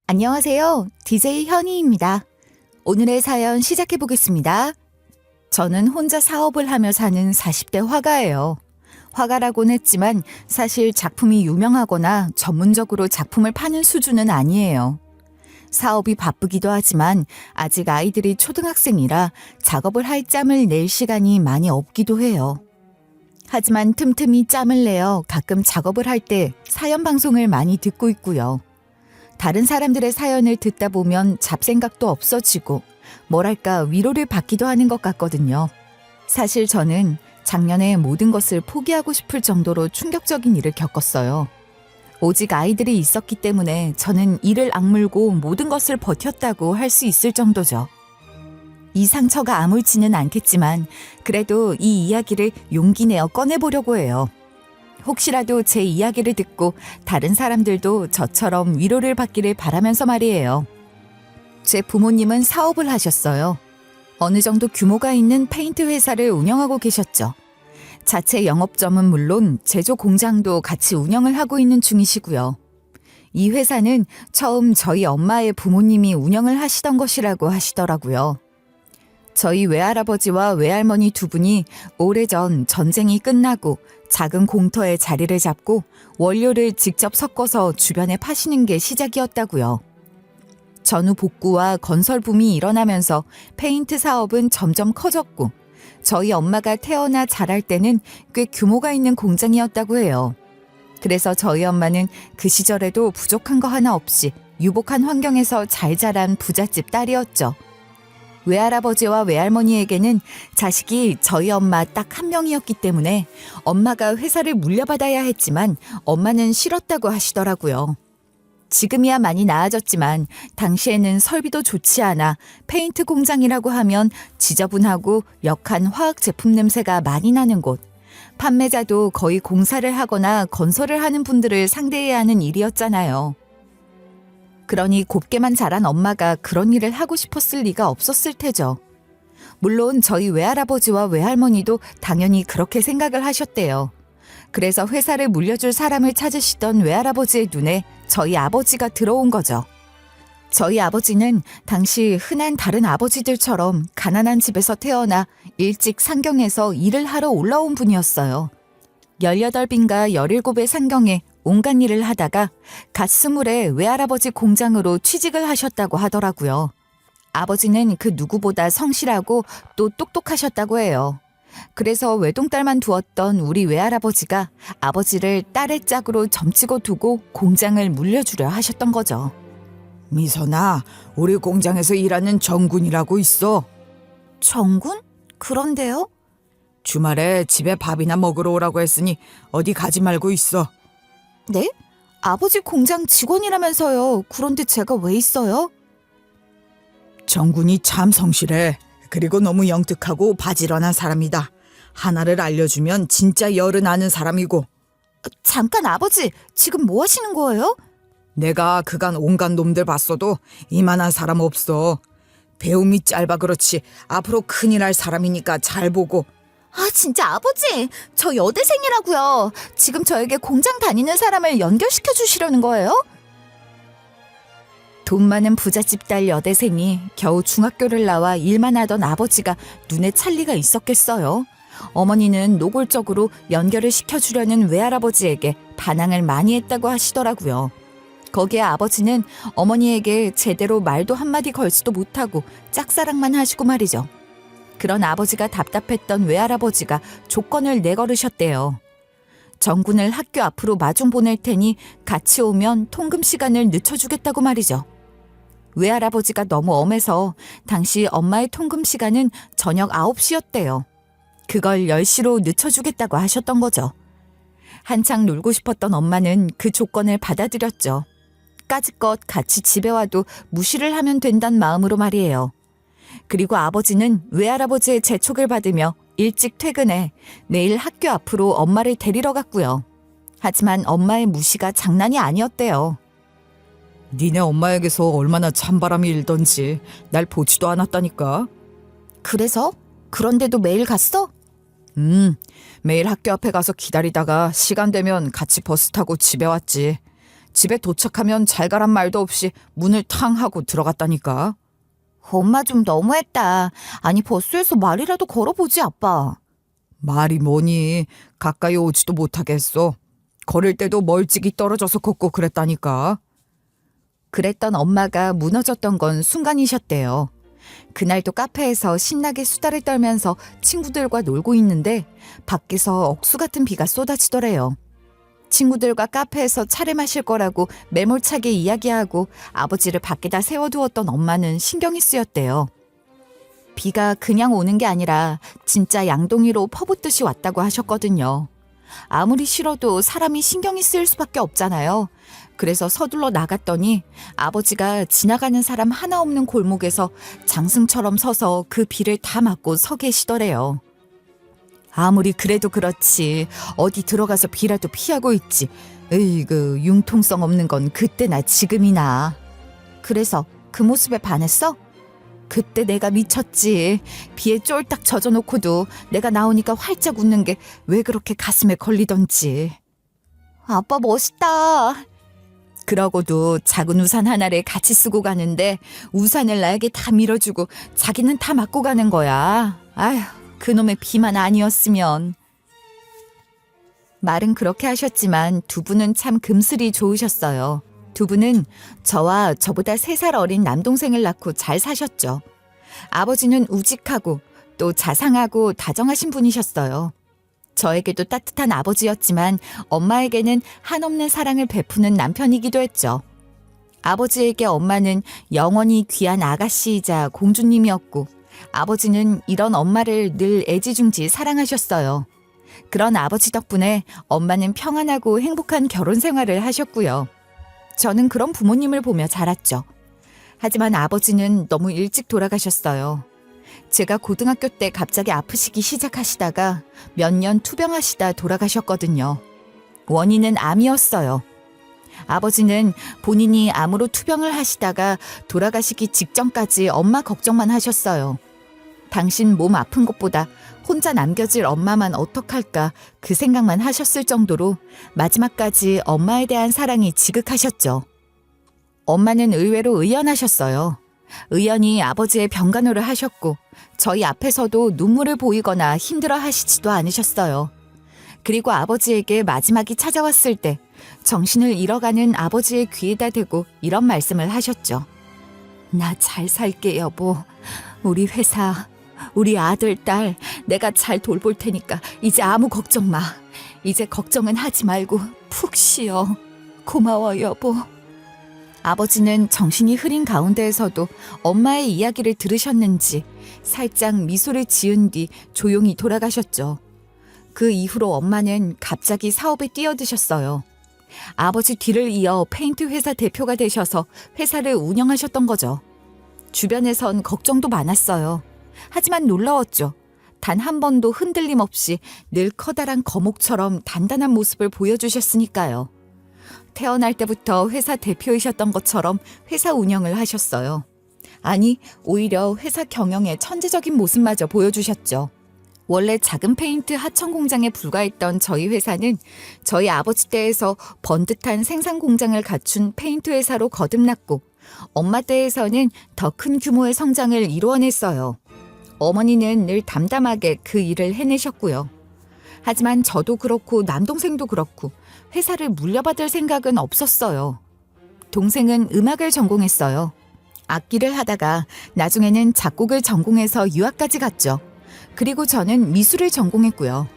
안녕하세요. DJ 현희입니다. 오늘의 사연 시작해 보겠습니다. 저는 혼자 사업을 하며 사는 40대 화가예요. 화가라고는 했지만 사실 작품이 유명하거나 전문적으로 작품을 파는 수준은 아니에요. 사업이 바쁘기도 하지만 아직 아이들이 초등학생이라 작업을 할 짬을 낼 시간이 많이 없기도 해요. 하지만 틈틈이 짬을 내어 가끔 작업을 할 때 사연 방송을 많이 듣고 있고요. 다른 사람들의 사연을 듣다 보면 잡생각도 없어지고 뭐랄까 위로를 받기도 하는 것 같거든요. 사실 저는 작년에 모든 것을 포기하고 싶을 정도로 충격적인 일을 겪었어요. 오직 아이들이 있었기 때문에 저는 이를 악물고 모든 것을 버텼다고 할 수 있을 정도죠. 이 상처가 아물지는 않겠지만 그래도 이 이야기를 용기 내어 꺼내보려고 해요. 혹시라도 제 이야기를 듣고 다른 사람들도 저처럼 위로를 받기를 바라면서 말이에요. 제 부모님은 사업을 하셨어요. 어느 정도 규모가 있는 페인트 회사를 운영하고 계셨죠. 자체 영업점은 물론 제조 공장도 같이 운영을 하고 있는 중이시고요. 이 회사는 처음 저희 엄마의 부모님이 운영을 하시던 것이라고 하시더라고요. 저희 외할아버지와 외할머니 두 분이 오래전 전쟁이 끝나고 작은 공터에 자리를 잡고 원료를 직접 섞어서 주변에 파시는 게 시작이었다고요. 전후 복구와 건설 붐이 일어나면서 페인트 사업은 점점 커졌고 저희 엄마가 태어나 자랄 때는 꽤 규모가 있는 공장이었다고 해요. 그래서 저희 엄마는 그 시절에도 부족한 거 하나 없이 유복한 환경에서 잘 자란 부잣집 딸이었죠. 외할아버지와 외할머니에게는 자식이 저희 엄마 딱 한 명이었기 때문에 엄마가 회사를 물려받아야 했지만 엄마는 싫었다고 하시더라고요. 지금이야 많이 나아졌지만 당시에는 설비도 좋지 않아 페인트 공장이라고 하면 지저분하고 역한 화학 제품 냄새가 많이 나는 곳, 판매자도 거의 공사를 하거나 건설을 하는 분들을 상대해야 하는 일이었잖아요. 그러니 곱게만 자란 엄마가 그런 일을 하고 싶었을 리가 없었을 테죠. 물론 저희 외할아버지와 외할머니도 당연히 그렇게 생각을 하셨대요. 그래서 회사를 물려줄 사람을 찾으시던 외할아버지의 눈에 저희 아버지가 들어온 거죠. 저희 아버지는 당시 흔한 다른 아버지들처럼 가난한 집에서 태어나 일찍 상경에서 일을 하러 올라온 분이었어요. 18인가 17의 상경에 온갖 일을 하다가 갓 20에 외할아버지 공장으로 취직을 하셨다고 하더라고요. 아버지는 그 누구보다 성실하고 또 똑똑하셨다고 해요. 그래서 외동딸만 두었던 우리 외할아버지가 아버지를 딸의 짝으로 점치고 두고 공장을 물려주려 하셨던 거죠. 미선아, 우리 공장에서 일하는 정군이라고 있어. 정군? 그런데요? 주말에 집에 밥이나 먹으러 오라고 했으니 어디 가지 말고 있어. 네? 아버지 공장 직원이라면서요. 그런데 제가 왜 있어요? 정군이 참 성실해. 그리고 너무 영특하고 바지런한 사람이다. 하나를 알려주면 진짜 열은 아는 사람이고. 잠깐 아버지, 지금 뭐 하시는 거예요? 내가 그간 온갖 놈들 봤어도 이만한 사람 없어. 배움이 짧아 그렇지 앞으로 큰일 할 사람이니까 잘 보고. 아 진짜 아버지, 저 여대생이라고요. 지금 저에게 공장 다니는 사람을 연결시켜 주시려는 거예요? 돈 많은 부잣집 딸 여대생이 겨우 중학교를 나와 일만 하던 아버지가 눈에 찰 리가 있었겠어요. 어머니는 노골적으로 연결을 시켜주려는 외할아버지에게 반항을 많이 했다고 하시더라고요. 거기에 아버지는 어머니에게 제대로 말도 한마디 걸지도 못하고 짝사랑만 하시고 말이죠. 그런 아버지가 답답했던 외할아버지가 조건을 내걸으셨대요. 정군을 학교 앞으로 마중 보낼 테니 같이 오면 통금 시간을 늦춰주겠다고 말이죠. 외할아버지가 너무 엄해서 당시 엄마의 통금 시간은 저녁 9시였대요. 그걸 10시로 늦춰주겠다고 하셨던 거죠. 한창 놀고 싶었던 엄마는 그 조건을 받아들였죠. 까짓것 같이 집에 와도 무시를 하면 된다는 마음으로 말이에요. 그리고 아버지는 외할아버지의 재촉을 받으며 일찍 퇴근해 내일 학교 앞으로 엄마를 데리러 갔고요. 하지만 엄마의 무시가 장난이 아니었대요. 니네 엄마에게서 얼마나 찬바람이 일던지 날 보지도 않았다니까. 그래서? 그런데도 매일 갔어? 매일 학교 앞에 가서 기다리다가 시간 되면 같이 버스 타고 집에 왔지. 집에 도착하면 잘 가란 말도 없이 문을 탕 하고 들어갔다니까. 엄마 좀 너무했다. 아니 버스에서 말이라도 걸어보지 아빠. 말이 뭐니. 가까이 오지도 못하겠어. 걸을 때도 멀찍이 떨어져서 걷고 그랬다니까. 그랬던 엄마가 무너졌던 건 순간이셨대요. 그날도 카페에서 신나게 수다를 떨면서 친구들과 놀고 있는데 밖에서 억수 같은 비가 쏟아지더래요. 친구들과 카페에서 차를 마실 거라고 매몰차게 이야기하고 아버지를 밖에다 세워두었던 엄마는 신경이 쓰였대요. 비가 그냥 오는 게 아니라 진짜 양동이로 퍼붓듯이 왔다고 하셨거든요. 아무리 싫어도 사람이 신경이 쓰일 수밖에 없잖아요. 그래서 서둘러 나갔더니 아버지가 지나가는 사람 하나 없는 gol목에서 장승처럼 서서 그 비를 다 맞고 서 계시더래요. 아무리 그래도 그렇지 어디 들어가서 비라도 피하고 있지. 에이그 융통성 없는 건 그때나 지금이나. 그래서 그 모습에 반했어? 그때 내가 미쳤지. 비에 쫄딱 젖어놓고도 내가 나오니까 활짝 웃는 게 왜 그렇게 가슴에 걸리던지. 아빠 멋있다. 그러고도 작은 우산 하나를 같이 쓰고 가는데 우산을 나에게 다 밀어주고 자기는 다 맞고 가는 거야. 아휴, 그놈의 비만 아니었으면. 말은 그렇게 하셨지만 두 분은 참 금슬이 좋으셨어요. 두 분은 저와 저보다 3살 어린 남동생을 낳고 잘 사셨죠. 아버지는 우직하고 또 자상하고 다정하신 분이셨어요. 저에게도 따뜻한 아버지였지만 엄마에게는 한없는 사랑을 베푸는 남편이기도 했죠. 아버지에게 엄마는 영원히 귀한 아가씨이자 공주님이었고 아버지는 이런 엄마를 늘 애지중지 사랑하셨어요. 그런 아버지 덕분에 엄마는 평안하고 행복한 결혼 생활을 하셨고요. 저는 그런 부모님을 보며 자랐죠. 하지만 아버지는 너무 일찍 돌아가셨어요. 제가 고등학교 때 갑자기 아프시기 시작하시다가 몇 년 투병하시다 돌아가셨거든요. 원인은 암이었어요. 아버지는 본인이 암으로 투병을 하시다가 돌아가시기 직전까지 엄마 걱정만 하셨어요. 당신 몸 아픈 것보다 혼자 남겨질 엄마만 어떡할까 그 생각만 하셨을 정도로 마지막까지 엄마에 대한 사랑이 지극하셨죠. 엄마는 의외로 의연하셨어요. 의연히 아버지의 병간호를 하셨고 저희 앞에서도 눈물을 보이거나 힘들어 하시지도 않으셨어요. 그리고 아버지에게 마지막이 찾아왔을 때 정신을 잃어가는 아버지의 귀에다 대고 이런 말씀을 하셨죠. 나 잘 살게 여보. 우리 회사, 우리 아들, 딸 내가 잘 돌볼 테니까 이제 아무 걱정 마. 이제 걱정은 하지 말고 푹 쉬어. 고마워 여보. 아버지는 정신이 흐린 가운데에서도 엄마의 이야기를 들으셨는지 살짝 미소를 지은 뒤 조용히 돌아가셨죠. 그 이후로 엄마는 갑자기 사업에 뛰어드셨어요. 아버지 뒤를 이어 페인트 회사 대표가 되셔서 회사를 운영하셨던 거죠. 주변에선 걱정도 많았어요. 하지만 놀라웠죠. 단 한 번도 흔들림 없이 늘 커다란 거목처럼 단단한 모습을 보여주셨으니까요. 태어날 때부터 회사 대표이셨던 것처럼 회사 운영을 하셨어요. 아니, 오히려 회사 경영의 천재적인 모습마저 보여주셨죠. 원래 작은 페인트 하청 공장에 불과했던 저희 회사는 저희 아버지 때에서 번듯한 생산 공장을 갖춘 페인트 회사로 거듭났고 엄마 때에서는 더 큰 규모의 성장을 이루어냈어요. 어머니는 늘 담담하게 그 일을 해내셨고요. 하지만 저도 그렇고 남동생도 그렇고 회사를 물려받을 생각은 없었어요. 동생은 음악을 전공했어요. 악기를 하다가 나중에는 작곡을 전공해서 유학까지 갔죠. 그리고 저는 미술을 전공했고요.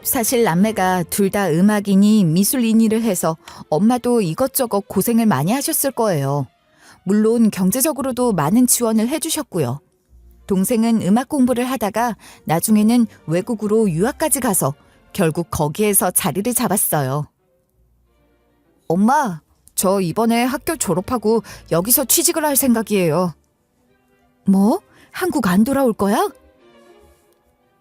사실 남매가 둘 다 음악이니 미술인이를 해서 엄마도 이것저것 고생을 많이 하셨을 거예요. 물론 경제적으로도 많은 지원을 해주셨고요. 동생은 음악 공부를 하다가 나중에는 외국으로 유학까지 가서 결국 거기에서 자리를 잡았어요. 엄마, 저 이번에 학교 졸업하고 여기서 취직을 할 생각이에요. 뭐? 한국 안 돌아올 거야?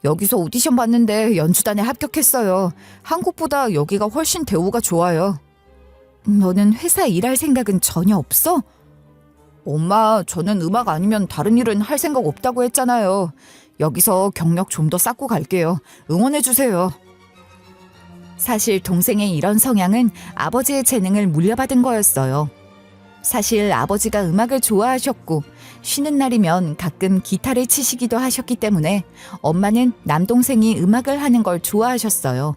여기서 오디션 봤는데 연주단에 합격했어요. 한국보다 여기가 훨씬 대우가 좋아요. 너는 회사 일할 생각은 전혀 없어? 엄마, 저는 음악 아니면 다른 일은 할 생각 없다고 했잖아요. 여기서 경력 좀 더 쌓고 갈게요. 응원해주세요. 사실 동생의 이런 성향은 아버지의 재능을 물려받은 거였어요. 사실 아버지가 음악을 좋아하셨고 쉬는 날이면 가끔 기타를 치시기도 하셨기 때문에 엄마는 남동생이 음악을 하는 걸 좋아하셨어요.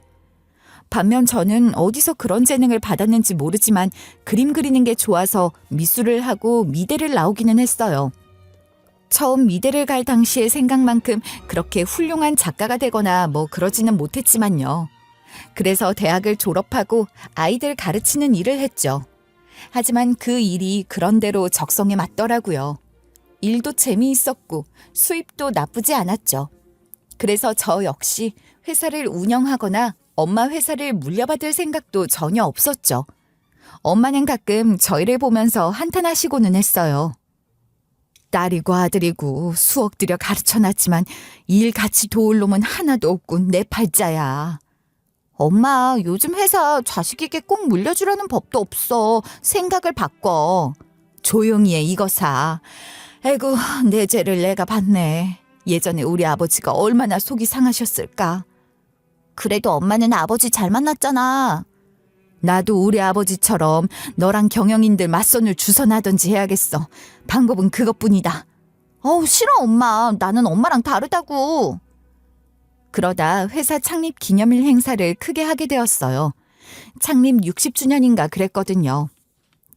반면 저는 어디서 그런 재능을 받았는지 모르지만 그림 그리는 게 좋아서 미술을 하고 미대를 나오기는 했어요. 처음 미대를 갈 당시의 생각만큼 그렇게 훌륭한 작가가 되거나 뭐 그러지는 못했지만요. 그래서 대학을 졸업하고 아이들 가르치는 일을 했죠. 하지만 그 일이 그런대로 적성에 맞더라고요. 일도 재미있었고 수입도 나쁘지 않았죠. 그래서 저 역시 회사를 운영하거나 엄마 회사를 물려받을 생각도 전혀 없었죠. 엄마는 가끔 저희를 보면서 한탄하시고는 했어요. 딸이고 아들이고 수억 들여 가르쳐놨지만 일 같이 도울 놈은 하나도 없고 내 팔자야. 엄마, 요즘 회사 자식에게 꼭 물려주라는 법도 없어. 생각을 바꿔. 조용히 해, 이거사. 아이고, 내 죄를 내가 봤네. 예전에 우리 아버지가 얼마나 속이 상하셨을까. 그래도 엄마는 아버지 잘 만났잖아. 나도 우리 아버지처럼 너랑 경영인들 맞선을 주선하던지 해야겠어. 방법은 그것뿐이다. 싫어, 엄마. 나는 엄마랑 다르다고. 그러다 회사 창립 기념일 행사를 크게 하게 되었어요. 창립 60주년인가 그랬거든요.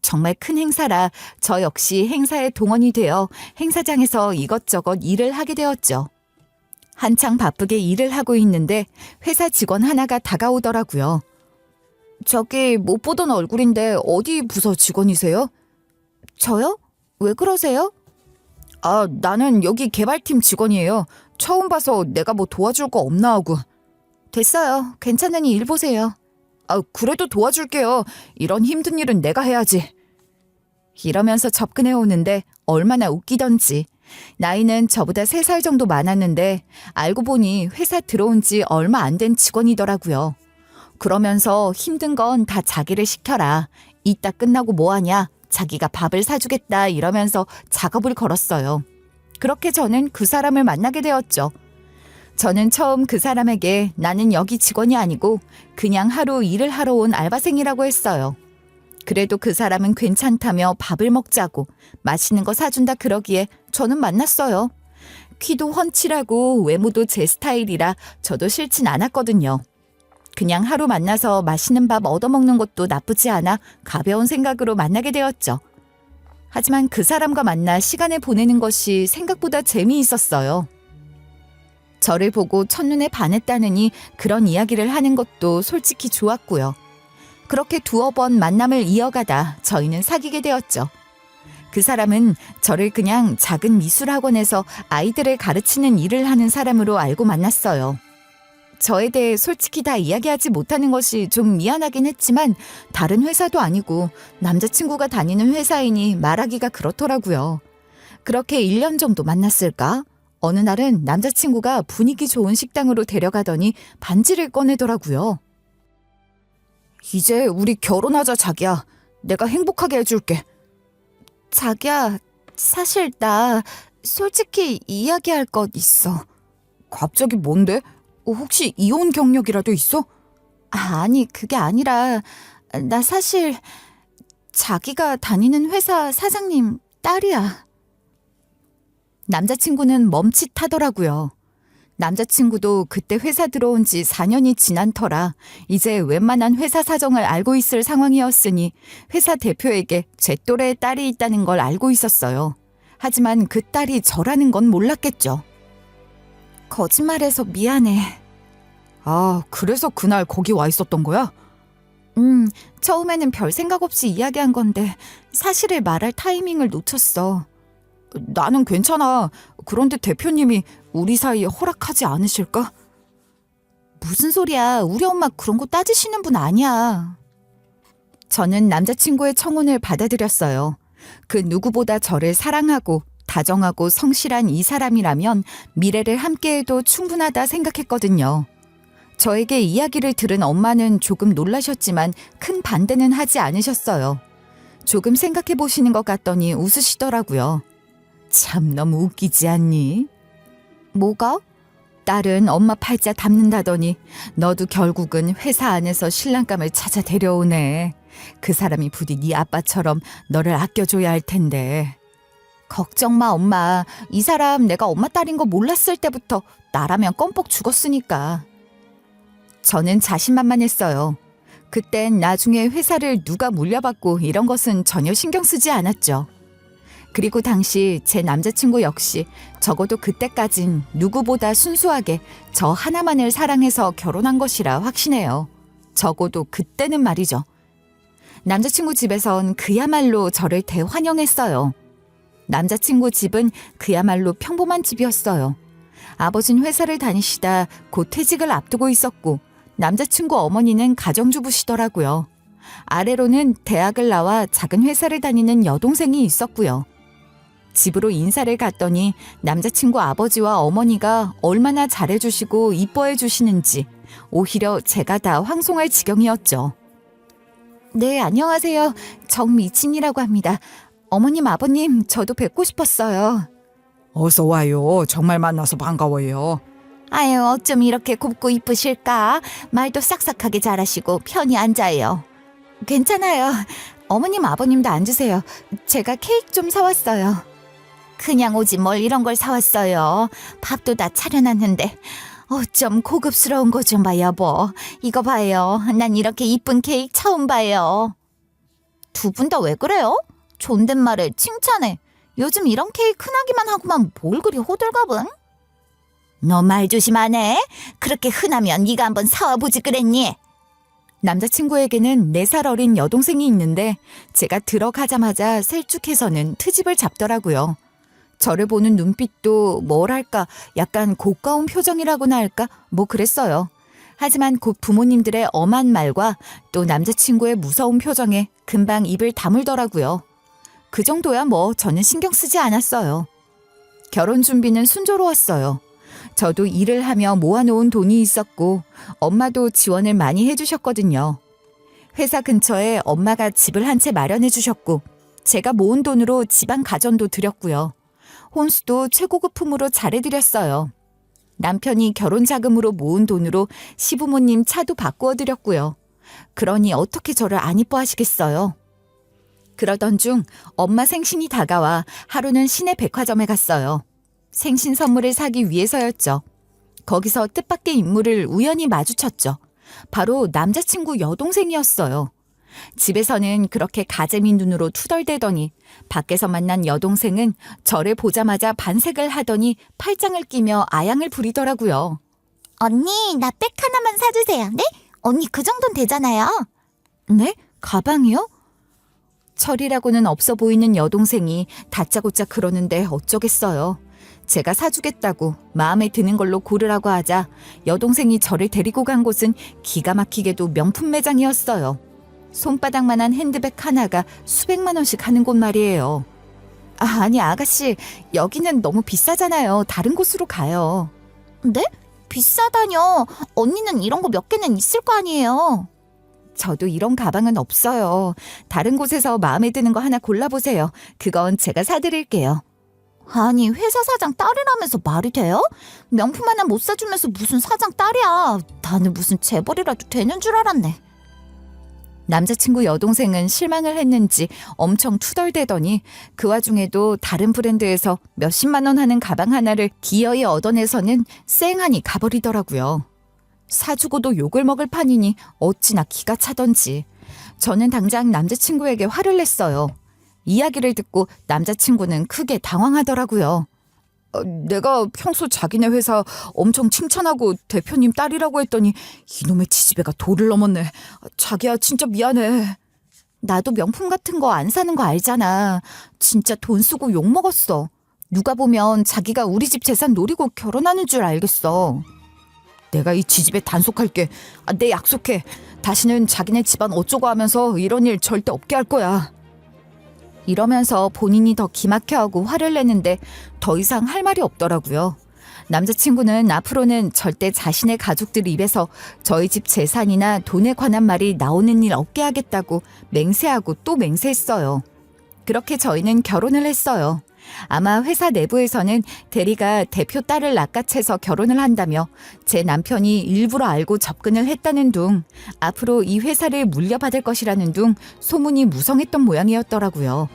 정말 큰 행사라 저 역시 행사에 동원이 되어 행사장에서 이것저것 일을 하게 되었죠. 한창 바쁘게 일을 하고 있는데 회사 직원 하나가 다가오더라고요. 저기 못 보던 얼굴인데 어디 부서 직원이세요? 저요? 왜 그러세요? 나는 여기 개발팀 직원이에요. 처음 봐서 내가 뭐 도와줄 거 없나 하고. 됐어요. 괜찮으니 일 보세요. 그래도 도와줄게요. 이런 힘든 일은 내가 해야지. 이러면서 접근해 오는데 얼마나 웃기던지. 나이는 저보다 3살 정도 많았는데 알고 보니 회사 들어온 지 얼마 안 된 직원이더라고요. 그러면서 힘든 건 다 자기를 시켜라. 이따 끝나고 뭐하냐. 자기가 밥을 사주겠다 이러면서 작업을 걸었어요. 그렇게 저는 그 사람을 만나게 되었죠. 저는 처음 그 사람에게 나는 여기 직원이 아니고 그냥 하루 일을 하러 온 알바생이라고 했어요. 그래도 그 사람은 괜찮다며 밥을 먹자고 맛있는 거 사준다 그러기에 저는 만났어요. 키도 훤칠하고 외모도 제 스타일이라 저도 싫진 않았거든요. 그냥 하루 만나서 맛있는 밥 얻어먹는 것도 나쁘지 않아 가벼운 생각으로 만나게 되었죠. 하지만 그 사람과 만나 시간을 보내는 것이 생각보다 재미있었어요. 저를 보고 첫눈에 반했다느니 그런 이야기를 하는 것도 솔직히 좋았고요. 그렇게 두어 번 만남을 이어가다 저희는 사귀게 되었죠. 그 사람은 저를 그냥 작은 미술학원에서 아이들을 가르치는 일을 하는 사람으로 알고 만났어요. 저에 대해 솔직히 다 이야기하지 못하는 것이 좀 미안하긴 했지만 다른 회사도 아니고 남자친구가 다니는 회사이니 말하기가 그렇더라고요. 그렇게 1년 정도 만났을까? 어느 날은 남자친구가 분위기 좋은 식당으로 데려가더니 반지를 꺼내더라고요. 이제 우리 결혼하자, 자기야. 내가 행복하게 해줄게. 자기야, 사실 나 솔직히 이야기할 것 있어. 갑자기 뭔데? 혹시 이혼 경력이라도 있어? 아니, 그게 아니라 나 사실 자기가 다니는 회사 사장님 딸이야. 남자친구는 멈칫하더라고요. 남자친구도 그때 회사 들어온 지 4년이 지난 터라 이제 웬만한 회사 사정을 알고 있을 상황이었으니 회사 대표에게 제 또래의 딸이 있다는 걸 알고 있었어요. 하지만 그 딸이 저라는 건 몰랐겠죠. 거짓말해서 미안해. 그래서 그날 거기 와 있었던 거야? 처음에는 별 생각 없이 이야기한 건데 사실을 말할 타이밍을 놓쳤어. 나는 괜찮아. 그런데 대표님이 우리 사이에 허락하지 않으실까? 무슨 소리야. 우리 엄마 그런 거 따지시는 분 아니야. 저는 남자친구의 청혼을 받아들였어요. 그 누구보다 저를 사랑하고 다정하고 성실한 이 사람이라면 미래를 함께해도 충분하다 생각했거든요. 저에게 이야기를 들은 엄마는 조금 놀라셨지만 큰 반대는 하지 않으셨어요. 조금 생각해 보시는 것 같더니 웃으시더라고요. 참 너무 웃기지 않니? 뭐가? 딸은 엄마 팔자 닮는다더니 너도 결국은 회사 안에서 신랑감을 찾아 데려오네. 그 사람이 부디 네 아빠처럼 너를 아껴줘야 할 텐데. 걱정 마 엄마. 이 사람 내가 엄마 딸인 거 몰랐을 때부터 나라면 껌뻑 죽었으니까. 저는 자신만만했어요. 그땐 나중에 회사를 누가 물려받고 이런 것은 전혀 신경 쓰지 않았죠. 그리고 당시 제 남자친구 역시 적어도 그때까진 누구보다 순수하게 저 하나만을 사랑해서 결혼한 것이라 확신해요. 적어도 그때는 말이죠. 남자친구 집에선 그야말로 저를 대환영했어요. 남자친구 집은 그야말로 평범한 집이었어요. 아버진 회사를 다니시다 곧 퇴직을 앞두고 있었고 남자친구 어머니는 가정주부시더라고요. 아래로는 대학을 나와 작은 회사를 다니는 여동생이 있었고요. 집으로 인사를 갔더니 남자친구 아버지와 어머니가 얼마나 잘해주시고 이뻐해 주시는지 오히려 제가 다 황송할 지경이었죠. 네, 안녕하세요. 정미진이라고 합니다. 어머님, 아버님, 저도 뵙고 싶었어요. 어서 와요. 정말 만나서 반가워요. 아유, 어쩜 이렇게 곱고 이쁘실까? 말도 싹싹하게 잘하시고 편히 앉아요. 괜찮아요. 어머님, 아버님도 앉으세요. 제가 케이크 좀 사왔어요. 그냥 오지 뭘 이런 걸 사왔어요. 밥도 다 차려놨는데 어쩜 고급스러운 거 좀 봐 여보. 이거 봐요. 난 이렇게 이쁜 케이크 처음 봐요. 두 분 다 왜 그래요? 존댓말에 칭찬해. 요즘 이런 케이크 흔하기만 하고만 뭘 그리 호들갑은? 너 말 조심하네. 그렇게 흔하면 네가 한번 사와보지 그랬니? 남자친구에게는 4살 어린 여동생이 있는데 제가 들어가자마자 셀쭉해서는 트집을 잡더라고요. 저를 보는 눈빛도 뭐랄까 약간 고가운 표정이라고나 할까 뭐 그랬어요. 하지만 곧 부모님들의 엄한 말과 또 남자친구의 무서운 표정에 금방 입을 다물더라고요. 그 정도야 뭐 저는 신경 쓰지 않았어요. 결혼 준비는 순조로웠어요. 저도 일을 하며 모아놓은 돈이 있었고 엄마도 지원을 많이 해주셨거든요. 회사 근처에 엄마가 집을 한 채 마련해 주셨고 제가 모은 돈으로 집안 가전도 드렸고요. 혼수도 최고급품으로 잘해드렸어요. 남편이 결혼 자금으로 모은 돈으로 시부모님 차도 바꾸어 드렸고요. 그러니 어떻게 저를 안 이뻐하시겠어요? 그러던 중 엄마 생신이 다가와 하루는 시내 백화점에 갔어요. 생신 선물을 사기 위해서였죠. 거기서 뜻밖의 인물을 우연히 마주쳤죠. 바로 남자친구 여동생이었어요. 집에서는 그렇게 가재미 눈으로 투덜대더니 밖에서 만난 여동생은 저를 보자마자 반색을 하더니 팔짱을 끼며 아양을 부리더라고요. 언니, 나 백 하나만 사주세요. 네? 언니 그 정도는 되잖아요. 네? 가방이요? 철이라고는 없어 보이는 여동생이 다짜고짜 그러는데 어쩌겠어요. 제가 사주겠다고 마음에 드는 걸로 고르라고 하자 여동생이 저를 데리고 간 곳은 기가 막히게도 명품 매장이었어요. 손바닥만한 핸드백 하나가 수백만 원씩 하는 곳 말이에요. 아니 아가씨, 여기는 너무 비싸잖아요. 다른 곳으로 가요. 네? 비싸다뇨. 언니는 이런 거 몇 개는 있을 거 아니에요. 저도 이런 가방은 없어요. 다른 곳에서 마음에 드는 거 하나 골라보세요. 그건 제가 사드릴게요. 아니 회사 사장 딸이라면서 말이 돼요? 명품 하나 못 사주면서 무슨 사장 딸이야. 나는 무슨 재벌이라도 되는 줄 알았네. 남자친구 여동생은 실망을 했는지 엄청 투덜대더니 그 와중에도 다른 브랜드에서 몇십만 원 하는 가방 하나를 기어이 얻어내서는 쌩하니 가버리더라고요. 사주고도 욕을 먹을 판이니 어찌나 기가 차던지. 저는 당장 남자친구에게 화를 냈어요. 이야기를 듣고 남자친구는 크게 당황하더라고요. 내가 평소 자기네 회사 엄청 칭찬하고 대표님 딸이라고 했더니 이놈의 지지배가 도를 넘었네. 자기야 진짜 미안해. 나도 명품 같은 거 안 사는 거 알잖아. 진짜 돈 쓰고 욕먹었어. 누가 보면 자기가 우리 집 재산 노리고 결혼하는 줄 알겠어. 내가 이 지지배 단속할게. 내 약속해. 다시는 자기네 집안 어쩌고 하면서 이런 일 절대 없게 할 거야. 이러면서 본인이 더 기막혀하고 화를 내는데 더 이상 할 말이 없더라고요. 남자친구는 앞으로는 절대 자신의 가족들 입에서 저희 집 재산이나 돈에 관한 말이 나오는 일 없게 하겠다고 맹세하고 또 맹세했어요. 그렇게 저희는 결혼을 했어요. 아마 회사 내부에서는 대리가 대표 딸을 낚아채서 결혼을 한다며 제 남편이 일부러 알고 접근을 했다는 둥, 앞으로 이 회사를 물려받을 것이라는 둥 소문이 무성했던 모양이었더라고요.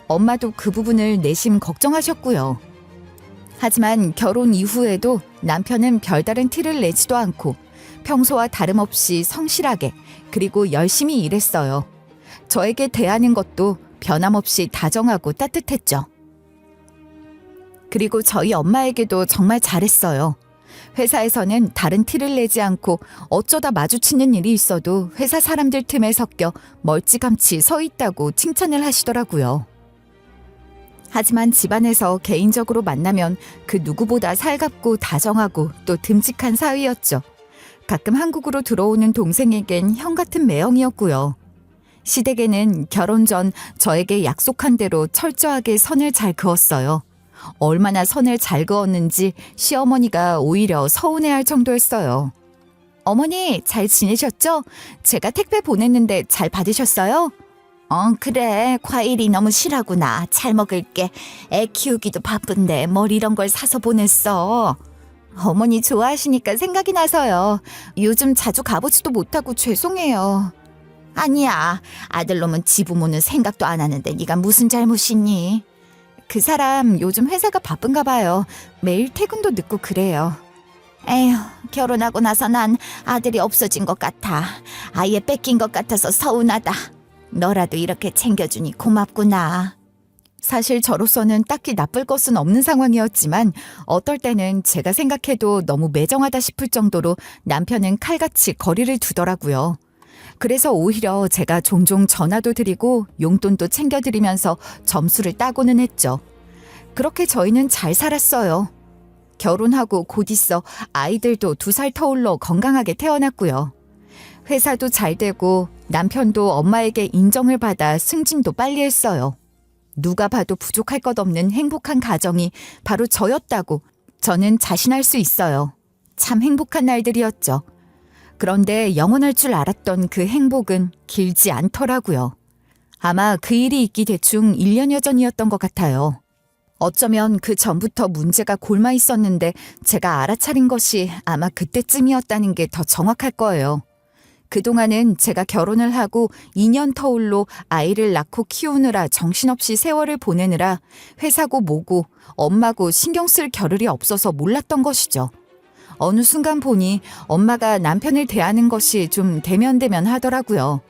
엄마도 그 부분을 내심 걱정하셨고요. 하지만 결혼 이후에도 남편은 별다른 티를 내지도 않고 평소와 다름없이 성실하게 그리고 열심히 일했어요. 저에게 대하는 것도 변함없이 다정하고 따뜻했죠. 그리고 저희 엄마에게도 정말 잘했어요. 회사에서는 다른 티를 내지 않고 어쩌다 마주치는 일이 있어도 회사 사람들 틈에 섞여 멀찌감치 서 있다고 칭찬을 하시더라고요. 하지만 집안에서 개인적으로 만나면 그 누구보다 살갑고 다정하고 또 듬직한 사위였죠. 가끔 한국으로 들어오는 동생에겐 형 같은 매형이었고요. 시댁에는 결혼 전 저에게 약속한 대로 철저하게 선을 잘 그었어요. 얼마나 선을 잘 그었는지 시어머니가 오히려 서운해할 정도였어요. 어머니 잘 지내셨죠? 제가 택배 보냈는데 잘 받으셨어요? 그래. 과일이 너무 실하구나. 잘 먹을게. 애 키우기도 바쁜데 뭘 이런 걸 사서 보냈어. 어머니 좋아하시니까 생각이 나서요. 요즘 자주 가보지도 못하고 죄송해요. 아니야. 아들놈은 지 부모는 생각도 안 하는데 네가 무슨 잘못이니? 그 사람 요즘 회사가 바쁜가 봐요. 매일 퇴근도 늦고 그래요. 에휴, 결혼하고 나서 난 아들이 없어진 것 같아. 아예 뺏긴 것 같아서 서운하다. 너라도 이렇게 챙겨주니 고맙구나. 사실 저로서는 딱히 나쁠 것은 없는 상황이었지만 어떨 때는 제가 생각해도 너무 매정하다 싶을 정도로 남편은 칼같이 거리를 두더라고요. 그래서 오히려 제가 종종 전화도 드리고 용돈도 챙겨드리면서 점수를 따고는 했죠. 그렇게 저희는 잘 살았어요. 결혼하고 곧 있어 아이들도 2살 터울러 건강하게 태어났고요. 회사도 잘 되고 남편도 엄마에게 인정을 받아 승진도 빨리 했어요. 누가 봐도 부족할 것 없는 행복한 가정이 바로 저였다고 저는 자신할 수 있어요. 참 행복한 날들이었죠. 그런데 영원할 줄 알았던 그 행복은 길지 않더라고요. 아마 그 일이 있기 대충 1년여 전이었던 것 같아요. 어쩌면 그 전부터 문제가 골마 있었는데 제가 알아차린 것이 아마 그때쯤이었다는 게 더 정확할 거예요. 그동안은 제가 결혼을 하고 2년 터울로 아이를 낳고 키우느라 정신없이 세월을 보내느라 회사고 뭐고 엄마고 신경 쓸 겨를이 없어서 몰랐던 것이죠. 어느 순간 보니 엄마가 남편을 대하는 것이 좀 대면대면 하더라고요.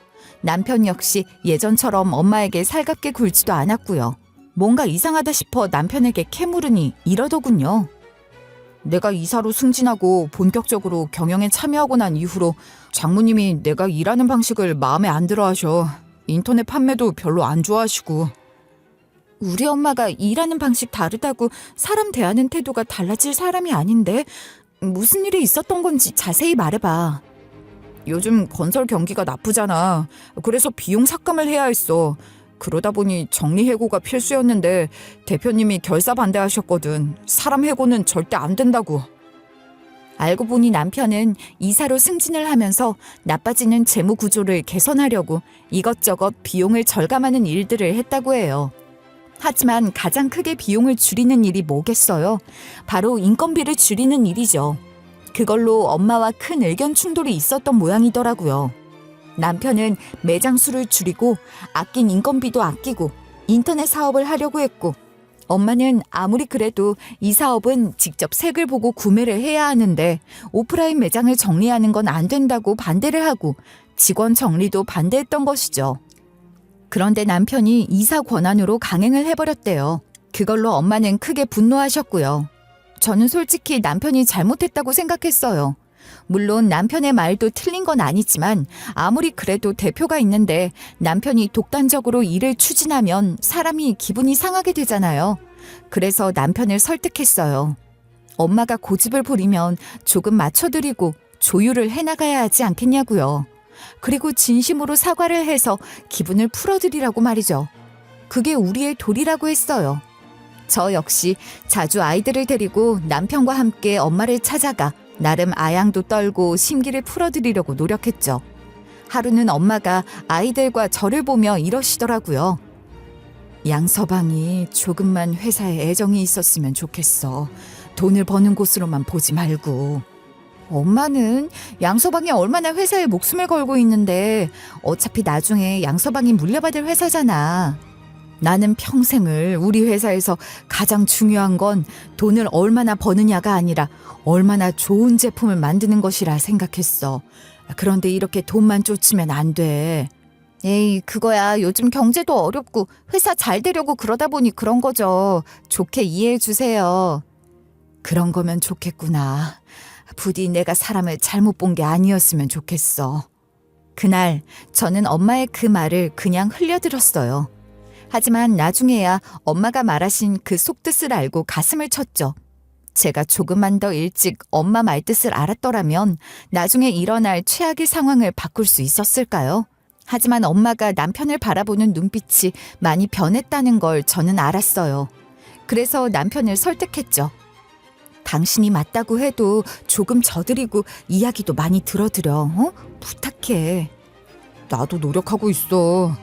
남편 역시 예전처럼 엄마에게 살갑게 굴지도 않았고요. 뭔가 이상하다 싶어 남편에게 캐물으니 이러더군요. 내가 이사로 승진하고 본격적으로 경영에 참여하고 난 이후로 장모님이 내가 일하는 방식을 마음에 안 들어 하셔. 인터넷 판매도 별로 안 좋아하시고. 우리 엄마가 일하는 방식 다르다고 사람 대하는 태도가 달라질 사람이 아닌데 무슨 일이 있었던 건지 자세히 말해봐. 요즘 건설 경기가 나쁘잖아. 그래서 비용 삭감을 해야 했어. 그러다 보니 정리해고가 필수였는데 대표님이 결사 반대하셨거든. 사람 해고는 절대 안 된다고. 알고 보니 남편은 이사로 승진을 하면서 나빠지는 재무 구조를 개선하려고 이것저것 비용을 절감하는 일들을 했다고 해요. 하지만 가장 크게 비용을 줄이는 일이 뭐겠어요? 바로 인건비를 줄이는 일이죠. 그걸로 엄마와 큰 의견 충돌이 있었던 모양이더라고요. 남편은 매장 수를 줄이고 아낀 인건비도 아끼고 인터넷 사업을 하려고 했고 엄마는 아무리 그래도 이 사업은 직접 색을 보고 구매를 해야 하는데 오프라인 매장을 정리하는 건 안 된다고 반대를 하고 직원 정리도 반대했던 것이죠. 그런데 남편이 이사 권한으로 강행을 해버렸대요. 그걸로 엄마는 크게 분노하셨고요. 저는 솔직히 남편이 잘못했다고 생각했어요. 물론 남편의 말도 틀린 건 아니지만 아무리 그래도 대표가 있는데 남편이 독단적으로 일을 추진하면 사람이 기분이 상하게 되잖아요. 그래서 남편을 설득했어요. 엄마가 고집을 부리면 조금 맞춰드리고 조율을 해나가야 하지 않겠냐고요. 그리고 진심으로 사과를 해서 기분을 풀어드리라고 말이죠. 그게 우리의 도리라고 했어요. 저 역시 자주 아이들을 데리고 남편과 함께 엄마를 찾아가 나름 아양도 떨고 심기를 풀어드리려고 노력했죠. 하루는 엄마가 아이들과 저를 보며 이러시더라고요. 양서방이 조금만 회사에 애정이 있었으면 좋겠어. 돈을 버는 곳으로만 보지 말고. 엄마는 양서방이 얼마나 회사에 목숨을 걸고 있는데 어차피 나중에 양서방이 물려받을 회사잖아. 나는 평생을 우리 회사에서 가장 중요한 건 돈을 얼마나 버느냐가 아니라 얼마나 좋은 제품을 만드는 것이라 생각했어. 그런데 이렇게 돈만 쫓으면 안 돼. 에이, 그거야. 요즘 경제도 어렵고 회사 잘 되려고 그러다 보니 그런 거죠. 좋게 이해해 주세요. 그런 거면 좋겠구나. 부디 내가 사람을 잘못 본 게 아니었으면 좋겠어. 그날 저는 엄마의 그 말을 그냥 흘려들었어요. 하지만 나중에야 엄마가 말하신 그 속뜻을 알고 가슴을 쳤죠. 제가 조금만 더 일찍 엄마 말뜻을 알았더라면 나중에 일어날 최악의 상황을 바꿀 수 있었을까요? 하지만 엄마가 남편을 바라보는 눈빛이 많이 변했다는 걸 저는 알았어요. 그래서 남편을 설득했죠. 당신이 맞다고 해도 조금 저들이고 이야기도 많이 들어드려. 부탁해. 나도 노력하고 있어.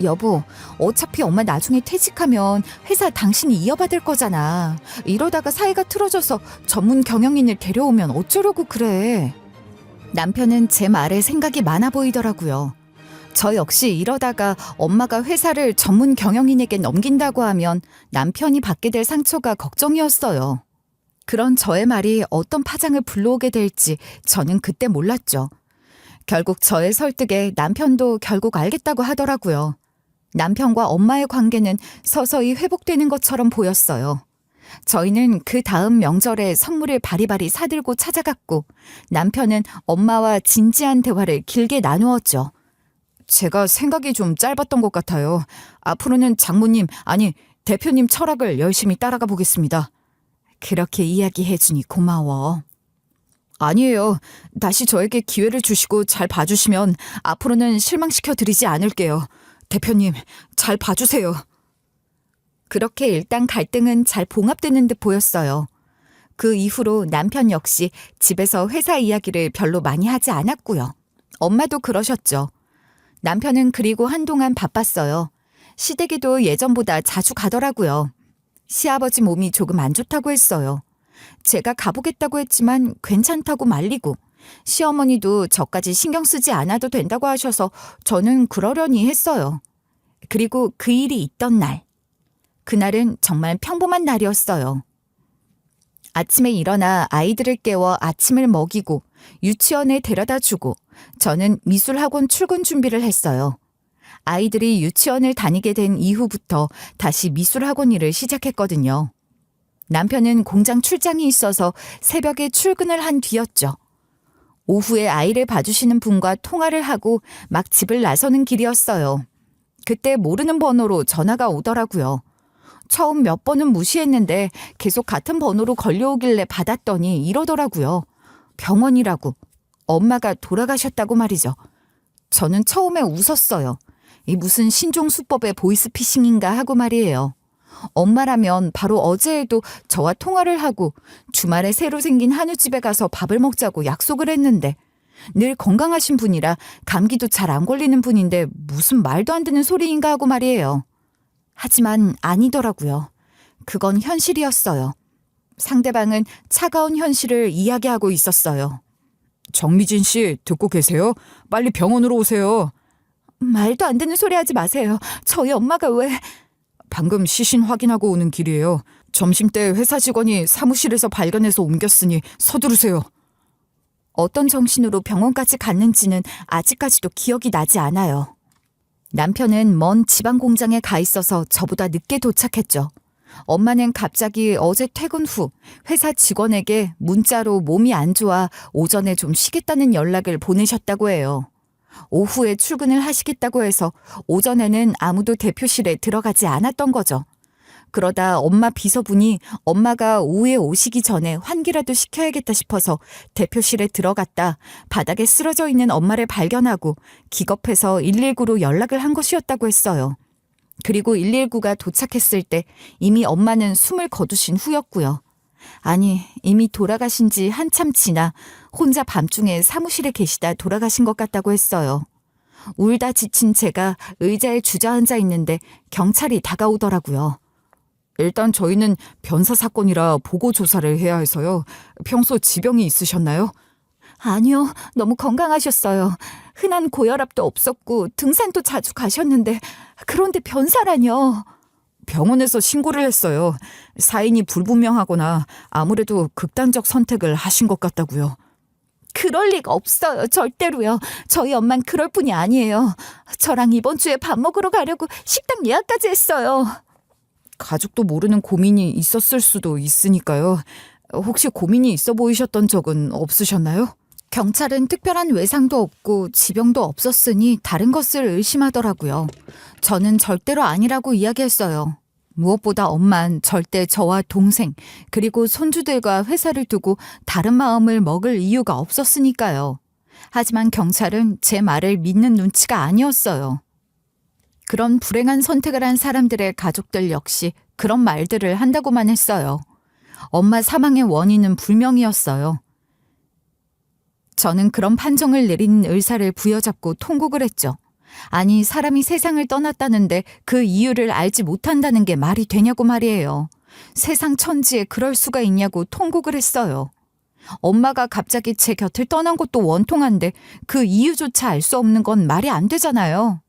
여보, 어차피 엄마 나중에 퇴직하면 회사 당신이 이어받을 거잖아. 이러다가 사이가 틀어져서 전문 경영인을 데려오면 어쩌려고 그래. 남편은 제 말에 생각이 많아 보이더라고요. 저 역시 이러다가 엄마가 회사를 전문 경영인에게 넘긴다고 하면 남편이 받게 될 상처가 걱정이었어요. 그런 저의 말이 어떤 파장을 불러오게 될지 저는 그때 몰랐죠. 결국 저의 설득에 남편도 결국 알겠다고 하더라고요. 남편과 엄마의 관계는 서서히 회복되는 것처럼 보였어요. 저희는 그 다음 명절에 선물을 바리바리 사들고 찾아갔고 남편은 엄마와 진지한 대화를 길게 나누었죠. 제가 생각이 좀 짧았던 것 같아요. 앞으로는 장모님, 아니 대표님 철학을 열심히 따라가 보겠습니다. 그렇게 이야기해주니 고마워. 아니에요. 다시 저에게 기회를 주시고 잘 봐주시면 앞으로는 실망시켜드리지 않을게요. 대표님, 잘 봐주세요. 그렇게 일단 갈등은 잘 봉합되는 듯 보였어요. 그 이후로 남편 역시 집에서 회사 이야기를 별로 많이 하지 않았고요. 엄마도 그러셨죠. 남편은 그리고 한동안 바빴어요. 시댁에도 예전보다 자주 가더라고요. 시아버지 몸이 조금 안 좋다고 했어요. 제가 가보겠다고 했지만 괜찮다고 말리고 시어머니도 저까지 신경 쓰지 않아도 된다고 하셔서 저는 그러려니 했어요. 그리고 그 일이 있던 날. 그날은 정말 평범한 날이었어요. 아침에 일어나 아이들을 깨워 아침을 먹이고 유치원에 데려다 주고 저는 미술학원 출근 준비를 했어요. 아이들이 유치원을 다니게 된 이후부터 다시 미술학원 일을 시작했거든요. 남편은 공장 출장이 있어서 새벽에 출근을 한 뒤였죠. 오후에 아이를 봐주시는 분과 통화를 하고 막 집을 나서는 길이었어요. 그때 모르는 번호로 전화가 오더라고요. 처음 몇 번은 무시했는데 계속 같은 번호로 걸려오길래 받았더니 이러더라고요. 병원이라고. 엄마가 돌아가셨다고 말이죠. 저는 처음에 웃었어요. 이 무슨 신종수법의 보이스피싱인가 하고 말이에요. 엄마라면 바로 어제에도 저와 통화를 하고 주말에 새로 생긴 한우집에 가서 밥을 먹자고 약속을 했는데 늘 건강하신 분이라 감기도 잘 안 걸리는 분인데 무슨 말도 안 되는 소리인가 하고 말이에요. 하지만 아니더라고요. 그건 현실이었어요. 상대방은 차가운 현실을 이야기하고 있었어요. 정미진 씨 듣고 계세요? 빨리 병원으로 오세요. 말도 안 되는 소리 하지 마세요. 저희 엄마가 왜... 방금 시신 확인하고 오는 길이에요. 점심때 회사 직원이 사무실에서 발견해서 옮겼으니 서두르세요. 어떤 정신으로 병원까지 갔는지는 아직까지도 기억이 나지 않아요. 남편은 먼 지방 공장에 가 있어서 저보다 늦게 도착했죠. 엄마는 갑자기 어제 퇴근 후 회사 직원에게 문자로 몸이 안 좋아 오전에 좀 쉬겠다는 연락을 보내셨다고 해요. 오후에 출근을 하시겠다고 해서 오전에는 아무도 대표실에 들어가지 않았던 거죠. 그러다 엄마 비서분이 엄마가 오후에 오시기 전에 환기라도 시켜야겠다 싶어서 대표실에 들어갔다 바닥에 쓰러져 있는 엄마를 발견하고 기겁해서 119로 연락을 한 것이었다고 했어요. 그리고 119가 도착했을 때 이미 엄마는 숨을 거두신 후였고요. 아니, 이미 돌아가신 지 한참 지나 혼자 밤중에 사무실에 계시다 돌아가신 것 같다고 했어요. 울다 지친 제가 의자에 주저앉아 있는데 경찰이 다가오더라고요. 일단 저희는 변사 사건이라 보고 조사를 해야 해서요. 평소 지병이 있으셨나요? 아니요, 너무 건강하셨어요. 흔한 고혈압도 없었고 등산도 자주 가셨는데 그런데 변사라뇨. 병원에서 신고를 했어요. 사인이 불분명하거나 아무래도 극단적 선택을 하신 것 같다고요. 그럴 리가 없어요. 절대로요. 저희 엄만 그럴 뿐이 아니에요. 저랑 이번 주에 밥 먹으러 가려고 식당 예약까지 했어요. 가족도 모르는 고민이 있었을 수도 있으니까요. 혹시 고민이 있어 보이셨던 적은 없으셨나요? 경찰은 특별한 외상도 없고 지병도 없었으니 다른 것을 의심하더라고요. 저는 절대로 아니라고 이야기했어요. 무엇보다 엄만 절대 저와 동생 그리고 손주들과 회사를 두고 다른 마음을 먹을 이유가 없었으니까요. 하지만 경찰은 제 말을 믿는 눈치가 아니었어요. 그런 불행한 선택을 한 사람들의 가족들 역시 그런 말들을 한다고만 했어요. 엄마 사망의 원인은 불명이었어요. 저는 그런 판정을 내린 의사를 부여잡고 통곡을 했죠. 아니, 사람이 세상을 떠났다는데 그 이유를 알지 못한다는 게 말이 되냐고 말이에요. 세상 천지에 그럴 수가 있냐고 통곡을 했어요. 엄마가 갑자기 제 곁을 떠난 것도 원통한데 그 이유조차 알 수 없는 건 말이 안 되잖아요.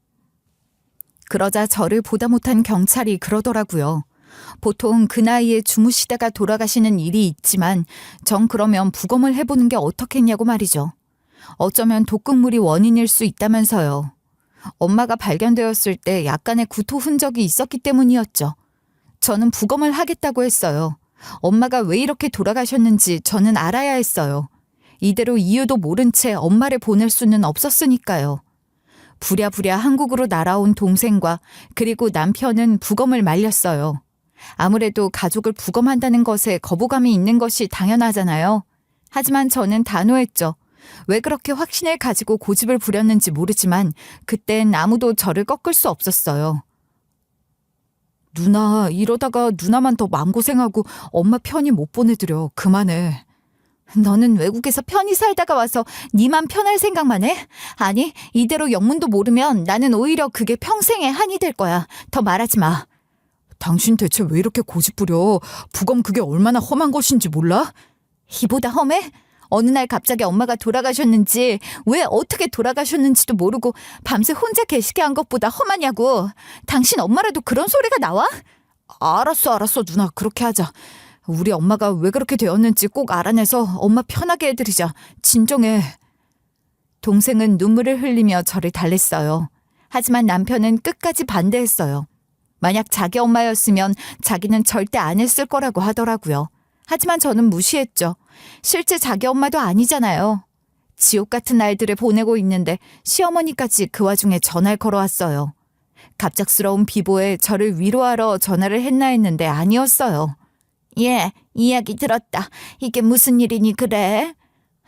그러자 저를 보다 못한 경찰이 그러더라고요. 보통 그 나이에 주무시다가 돌아가시는 일이 있지만 전 그러면 부검을 해보는 게 어떻겠냐고 말이죠. 어쩌면 독극물이 원인일 수 있다면서요. 엄마가 발견되었을 때 약간의 구토 흔적이 있었기 때문이었죠. 저는 부검을 하겠다고 했어요. 엄마가 왜 이렇게 돌아가셨는지 저는 알아야 했어요. 이대로 이유도 모른 채 엄마를 보낼 수는 없었으니까요. 부랴부랴 한국으로 날아온 동생과 그리고 남편은 부검을 말렸어요. 아무래도 가족을 부검한다는 것에 거부감이 있는 것이 당연하잖아요. 하지만 저는 단호했죠. 왜 그렇게 확신을 가지고 고집을 부렸는지 모르지만 그땐 아무도 저를 꺾을 수 없었어요. 누나, 이러다가 누나만 더 마음고생하고 엄마 편히 못 보내드려. 그만해. 너는 외국에서 편히 살다가 와서 니만 편할 생각만 해? 아니, 이대로 영문도 모르면 나는 오히려 그게 평생의 한이 될 거야. 더 말하지 마. 당신 대체 왜 이렇게 고집부려? 부검 그게 얼마나 험한 것인지 몰라? 이보다 험해? 어느 날 갑자기 엄마가 돌아가셨는지 왜 어떻게 돌아가셨는지도 모르고 밤새 혼자 계시게 한 것보다 험하냐고. 당신 엄마라도 그런 소리가 나와? 알았어 누나, 그렇게 하자. 우리 엄마가 왜 그렇게 되었는지 꼭 알아내서 엄마 편하게 해드리자. 진정해. 동생은 눈물을 흘리며 저를 달랬어요. 하지만 남편은 끝까지 반대했어요. 만약 자기 엄마였으면 자기는 절대 안 했을 거라고 하더라고요. 하지만 저는 무시했죠. 실제 자기 엄마도 아니잖아요. 지옥 같은 날들을 보내고 있는데 시어머니까지 그 와중에 전화를 걸어왔어요. 갑작스러운 비보에 저를 위로하러 전화를 했나 했는데 아니었어요. 예, 이야기 들었다. 이게 무슨 일이니 그래?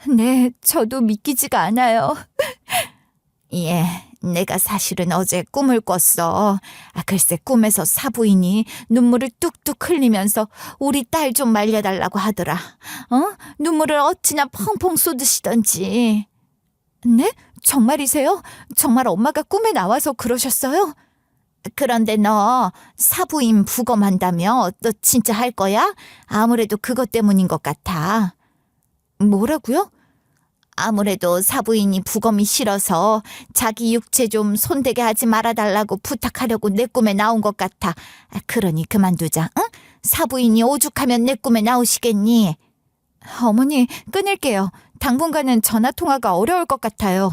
네, 저도 믿기지가 않아요. 예, 내가 사실은 어제 꿈을 꿨어. 글쎄 꿈에서 사부인이 눈물을 뚝뚝 흘리면서 우리 딸 좀 말려달라고 하더라. 눈물을 어찌나 펑펑 쏟으시던지. 네? 정말이세요? 정말 엄마가 꿈에 나와서 그러셨어요? 그런데 너 사부인 부검한다며? 너 진짜 할 거야? 아무래도 그것 때문인 것 같아. 뭐라고요? 아무래도 사부인이 부검이 싫어서 자기 육체 좀 손대게 하지 말아달라고 부탁하려고 내 꿈에 나온 것 같아. 그러니 그만두자, 응? 사부인이 오죽하면 내 꿈에 나오시겠니? 어머니, 끊을게요. 당분간은 전화통화가 어려울 것 같아요.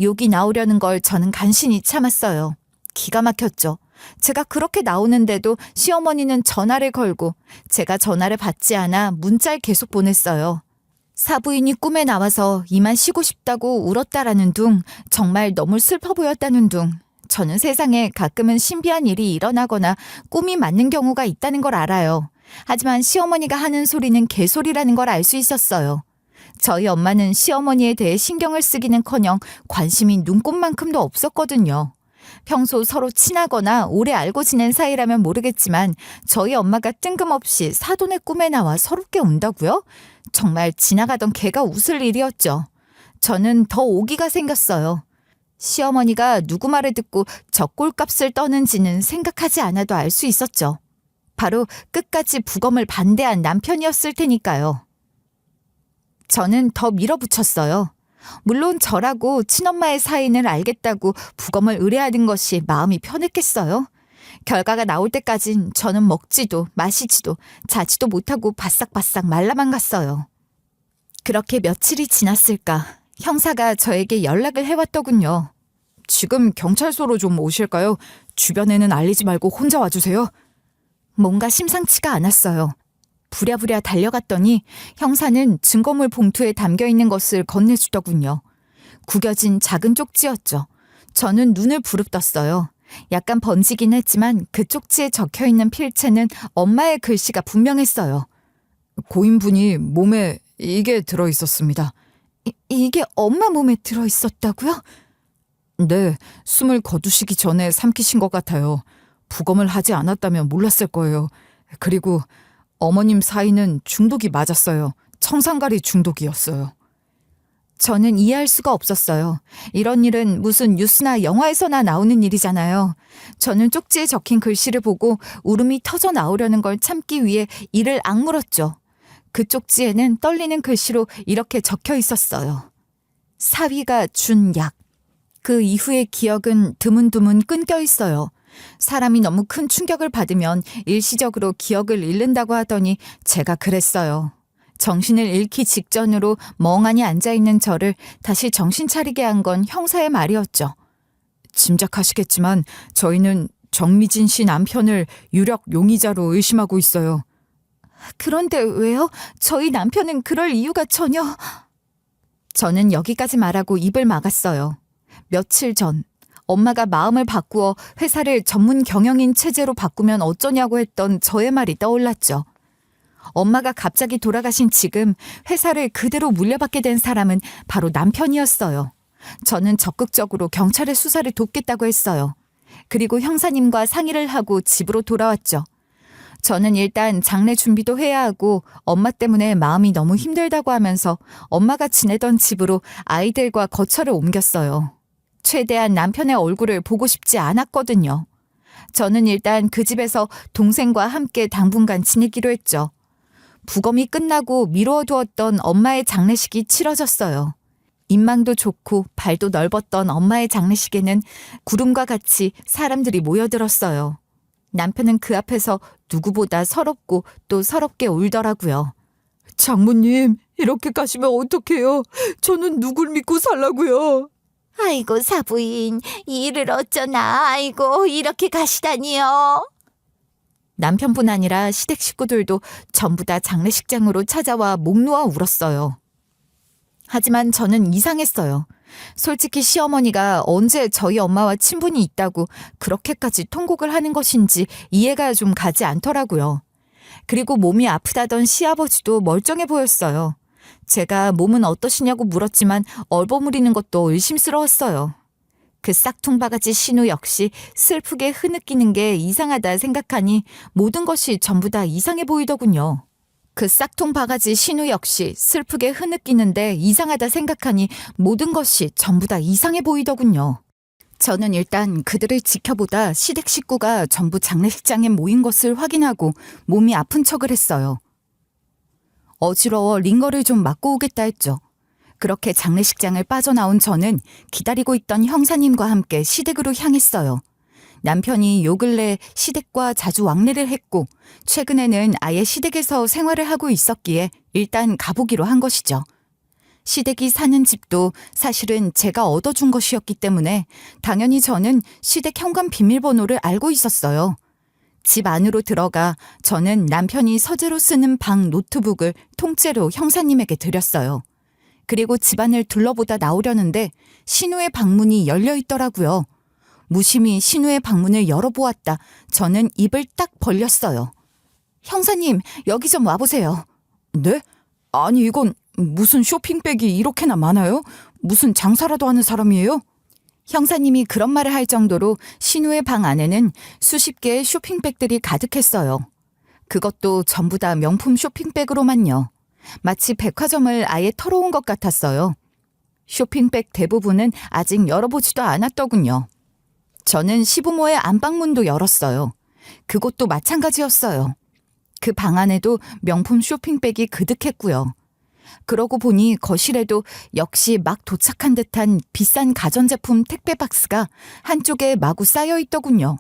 욕이 나오려는 걸 저는 간신히 참았어요. 기가 막혔죠. 제가 그렇게 나오는데도 시어머니는 전화를 걸고 제가 전화를 받지 않아 문자를 계속 보냈어요. 사부인이 꿈에 나와서 이만 쉬고 싶다고 울었다라는 둥, 정말 너무 슬퍼 보였다는 둥. 저는 세상에 가끔은 신비한 일이 일어나거나 꿈이 맞는 경우가 있다는 걸 알아요. 하지만 시어머니가 하는 소리는 개소리라는 걸 알 수 있었어요. 저희 엄마는 시어머니에 대해 신경을 쓰기는커녕 관심이 눈꼽만큼도 없었거든요. 평소 서로 친하거나 오래 알고 지낸 사이라면 모르겠지만 저희 엄마가 뜬금없이 사돈의 꿈에 나와 서럽게 운다고요? 정말 지나가던 개가 웃을 일이었죠. 저는 더 오기가 생겼어요. 시어머니가 누구 말을 듣고 저 꼴값을 떠는지는 생각하지 않아도 알 수 있었죠. 바로 끝까지 부검을 반대한 남편이었을 테니까요. 저는 더 밀어붙였어요. 물론 저라고 친엄마의 사인을 알겠다고 부검을 의뢰하는 것이 마음이 편했겠어요? 결과가 나올 때까진 저는 먹지도 마시지도 자지도 못하고 바싹바싹 말라만 갔어요. 그렇게 며칠이 지났을까 형사가 저에게 연락을 해왔더군요. 지금 경찰서로 좀 오실까요? 주변에는 알리지 말고 혼자 와주세요. 뭔가 심상치가 않았어요. 부랴부랴 달려갔더니 형사는 증거물 봉투에 담겨있는 것을 건네주더군요. 구겨진 작은 쪽지였죠. 저는 눈을 부릅떴어요. 약간 번지긴 했지만 그 쪽지에 적혀있는 필체는 엄마의 글씨가 분명했어요. 고인분이 몸에 이게 들어있었습니다. 이게 엄마 몸에 들어있었다고요? 네, 숨을 거두시기 전에 삼키신 것 같아요. 부검을 하지 않았다면 몰랐을 거예요. 그리고 어머님 사인은 중독이 맞았어요. 청산가리 중독이었어요. 저는 이해할 수가 없었어요. 이런 일은 무슨 뉴스나 영화에서나 나오는 일이잖아요. 저는 쪽지에 적힌 글씨를 보고 울음이 터져 나오려는 걸 참기 위해 이를 악물었죠. 그 쪽지에는 떨리는 글씨로 이렇게 적혀 있었어요. 사위가 준 약. 그 이후의 기억은 드문드문 끊겨 있어요. 사람이 너무 큰 충격을 받으면 일시적으로 기억을 잃는다고 하더니 제가 그랬어요. 정신을 잃기 직전으로 멍하니 앉아있는 저를 다시 정신 차리게 한 건 형사의 말이었죠. 짐작하시겠지만 저희는 정미진 씨 남편을 유력 용의자로 의심하고 있어요. 그런데 왜요? 저희 남편은 그럴 이유가 전혀... 저는 여기까지 말하고 입을 막았어요. 며칠 전 엄마가 마음을 바꾸어 회사를 전문 경영인 체제로 바꾸면 어쩌냐고 했던 저의 말이 떠올랐죠. 엄마가 갑자기 돌아가신 지금 회사를 그대로 물려받게 된 사람은 바로 남편이었어요. 저는 적극적으로 경찰의 수사를 돕겠다고 했어요. 그리고 형사님과 상의를 하고 집으로 돌아왔죠. 저는 일단 장례 준비도 해야 하고 엄마 때문에 마음이 너무 힘들다고 하면서 엄마가 지내던 집으로 아이들과 거처를 옮겼어요. 최대한 남편의 얼굴을 보고 싶지 않았거든요. 저는 일단 그 집에서 동생과 함께 당분간 지내기로 했죠. 부검이 끝나고 미뤄두었던 엄마의 장례식이 치러졌어요. 인망도 좋고 발도 넓었던 엄마의 장례식에는 구름과 같이 사람들이 모여들었어요. 남편은 그 앞에서 누구보다 서럽고 또 서럽게 울더라고요. 장모님, 이렇게 가시면 어떡해요? 저는 누굴 믿고 살라고요? 아이고 사부인, 이 일을 어쩌나. 아이고 이렇게 가시다니요. 남편뿐 아니라 시댁 식구들도 전부 다 장례식장으로 찾아와 목 놓아 울었어요. 하지만 저는 이상했어요. 솔직히 시어머니가 언제 저희 엄마와 친분이 있다고 그렇게까지 통곡을 하는 것인지 이해가 좀 가지 않더라고요. 그리고 몸이 아프다던 시아버지도 멀쩡해 보였어요. 제가 몸은 어떠시냐고 물었지만 얼버무리는 것도 의심스러웠어요. 그 싹퉁바가지 신우 역시 슬프게 흐느끼는 게 이상하다 생각하니 모든 것이 전부 다 이상해 보이더군요. 그 싹퉁바가지 신우 역시 슬프게 흐느끼는데 이상하다 생각하니 모든 것이 전부 다 이상해 보이더군요. 저는 일단 그들을 지켜보다 시댁 식구가 전부 장례식장에 모인 것을 확인하고 몸이 아픈 척을 했어요. 어지러워 링거를 좀 맞고 오겠다 했죠. 그렇게 장례식장을 빠져나온 저는 기다리고 있던 형사님과 함께 시댁으로 향했어요. 남편이 요 근래 시댁과 자주 왕래를 했고 최근에는 아예 시댁에서 생활을 하고 있었기에 일단 가보기로 한 것이죠. 시댁이 사는 집도 사실은 제가 얻어준 것이었기 때문에 당연히 저는 시댁 현관 비밀번호를 알고 있었어요. 집 안으로 들어가 저는 남편이 서재로 쓰는 방 노트북을 통째로 형사님에게 드렸어요. 그리고 집안을 둘러보다 나오려는데 신우의 방문이 열려 있더라고요. 무심히 신우의 방문을 열어보았다. 저는 입을 딱 벌렸어요. 형사님, 여기 좀 와보세요. 네? 아니 이건 무슨 쇼핑백이 이렇게나 많아요? 무슨 장사라도 하는 사람이에요? 형사님이 그런 말을 할 정도로 신우의 방 안에는 수십 개의 쇼핑백들이 가득했어요. 그것도 전부 다 명품 쇼핑백으로만요. 마치 백화점을 아예 털어온 것 같았어요. 쇼핑백 대부분은 아직 열어보지도 않았더군요. 저는 시부모의 안방문도 열었어요. 그곳도 마찬가지였어요. 그 방 안에도 명품 쇼핑백이 그득했고요. 그러고 보니 거실에도 역시 막 도착한 듯한 비싼 가전제품 택배 박스가 한쪽에 마구 쌓여 있더군요.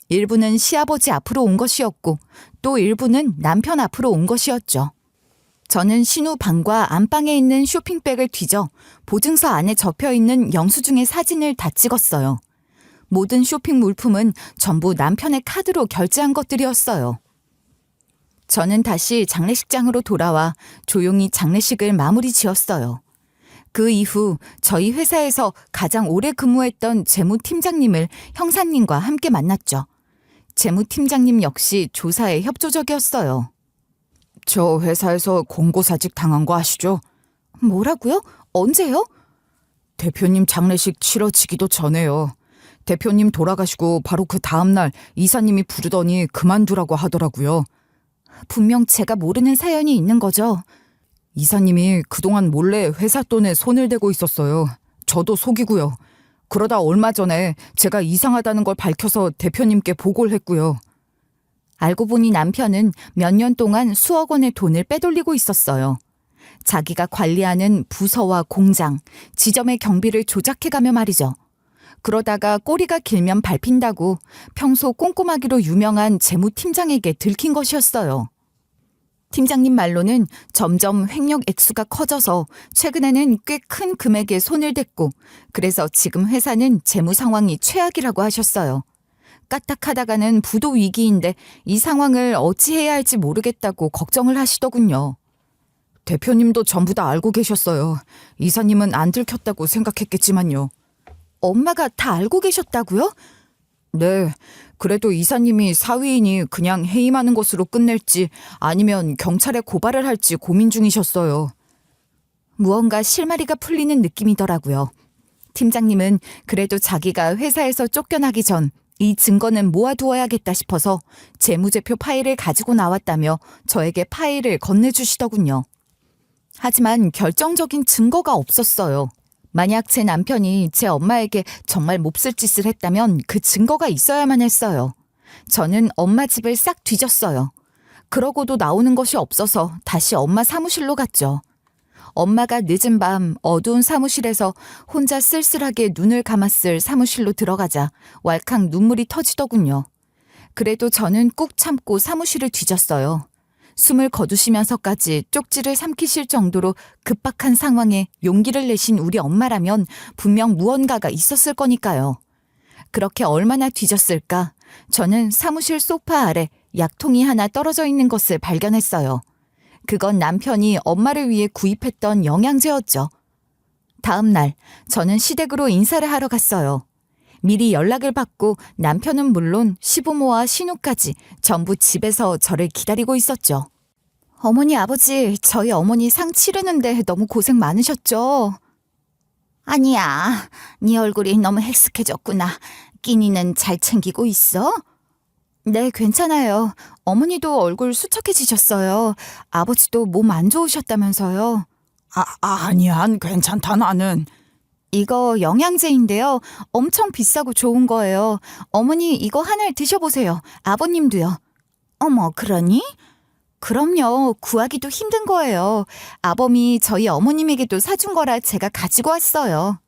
일부는 시아버지 앞으로 온 것이었고 또 일부는 남편 앞으로 온 것이었죠. 저는 신우 방과 안방에 있는 쇼핑백을 뒤져 보증서 안에 접혀있는 영수증의 사진을 다 찍었어요. 모든 쇼핑 물품은 전부 남편의 카드로 결제한 것들이었어요. 저는 다시 장례식장으로 돌아와 조용히 장례식을 마무리 지었어요. 그 이후 저희 회사에서 가장 오래 근무했던 재무팀장님을 형사님과 함께 만났죠. 재무팀장님 역시 조사에 협조적이었어요. 저 회사에서 공고사직 당한 거 아시죠? 뭐라고요? 언제요? 대표님 장례식 치러지기도 전에요. 대표님 돌아가시고 바로 그 다음날 이사님이 부르더니 그만두라고 하더라고요. 분명 제가 모르는 사연이 있는 거죠. 이사님이 그동안 몰래 회사 돈에 손을 대고 있었어요. 저도 속이고요. 그러다 얼마 전에 제가 이상하다는 걸 밝혀서 대표님께 보고를 했고요. 알고 보니 남편은 몇 년 동안 수억 원의 돈을 빼돌리고 있었어요. 자기가 관리하는 부서와 공장, 지점의 경비를 조작해가며 말이죠. 그러다가 꼬리가 길면 밟힌다고 평소 꼼꼼하기로 유명한 재무팀장에게 들킨 것이었어요. 팀장님 말로는 점점 횡령 액수가 커져서 최근에는 꽤 큰 금액에 손을 댔고 그래서 지금 회사는 재무 상황이 최악이라고 하셨어요. 까딱하다가는 부도 위기인데 이 상황을 어찌해야 할지 모르겠다고 걱정을 하시더군요. 대표님도 전부 다 알고 계셨어요. 이사님은 안 들켰다고 생각했겠지만요. 엄마가 다 알고 계셨다고요? 네, 그래도 이사님이 사위이니 그냥 해임하는 것으로 끝낼지 아니면 경찰에 고발을 할지 고민 중이셨어요. 무언가 실마리가 풀리는 느낌이더라고요. 팀장님은 그래도 자기가 회사에서 쫓겨나기 전 이 증거는 모아두어야겠다 싶어서 재무제표 파일을 가지고 나왔다며 저에게 파일을 건네주시더군요. 하지만 결정적인 증거가 없었어요. 만약 제 남편이 제 엄마에게 정말 몹쓸 짓을 했다면 그 증거가 있어야만 했어요. 저는 엄마 집을 싹 뒤졌어요. 그러고도 나오는 것이 없어서 다시 엄마 사무실로 갔죠. 엄마가 늦은 밤 어두운 사무실에서 혼자 쓸쓸하게 눈을 감았을 사무실로 들어가자 왈칵 눈물이 터지더군요. 그래도 저는 꾹 참고 사무실을 뒤졌어요. 숨을 거두시면서까지 쪽지를 삼키실 정도로 급박한 상황에 용기를 내신 우리 엄마라면 분명 무언가가 있었을 거니까요. 그렇게 얼마나 뒤졌을까? 저는 사무실 소파 아래 약통이 하나 떨어져 있는 것을 발견했어요. 그건 남편이 엄마를 위해 구입했던 영양제였죠. 다음 날 저는 시댁으로 인사를 하러 갔어요. 미리 연락을 받고 남편은 물론 시부모와 신우까지 전부 집에서 저를 기다리고 있었죠. 어머니, 아버지, 저희 어머니 상 치르는데 너무 고생 많으셨죠? 아니야, 네 얼굴이 너무 헬쓱해졌구나. 끼니는 잘 챙기고 있어? 네, 괜찮아요. 어머니도 얼굴 수척해지셨어요. 아버지도 몸 안 좋으셨다면서요. 아니야, 괜찮다 나는. 이거 영양제인데요. 엄청 비싸고 좋은 거예요. 어머니 이거 하나를 드셔보세요. 아버님도요. 어머, 그러니? 그럼요. 구하기도 힘든 거예요. 아범이 저희 어머님에게도 사준 거라 제가 가지고 왔어요.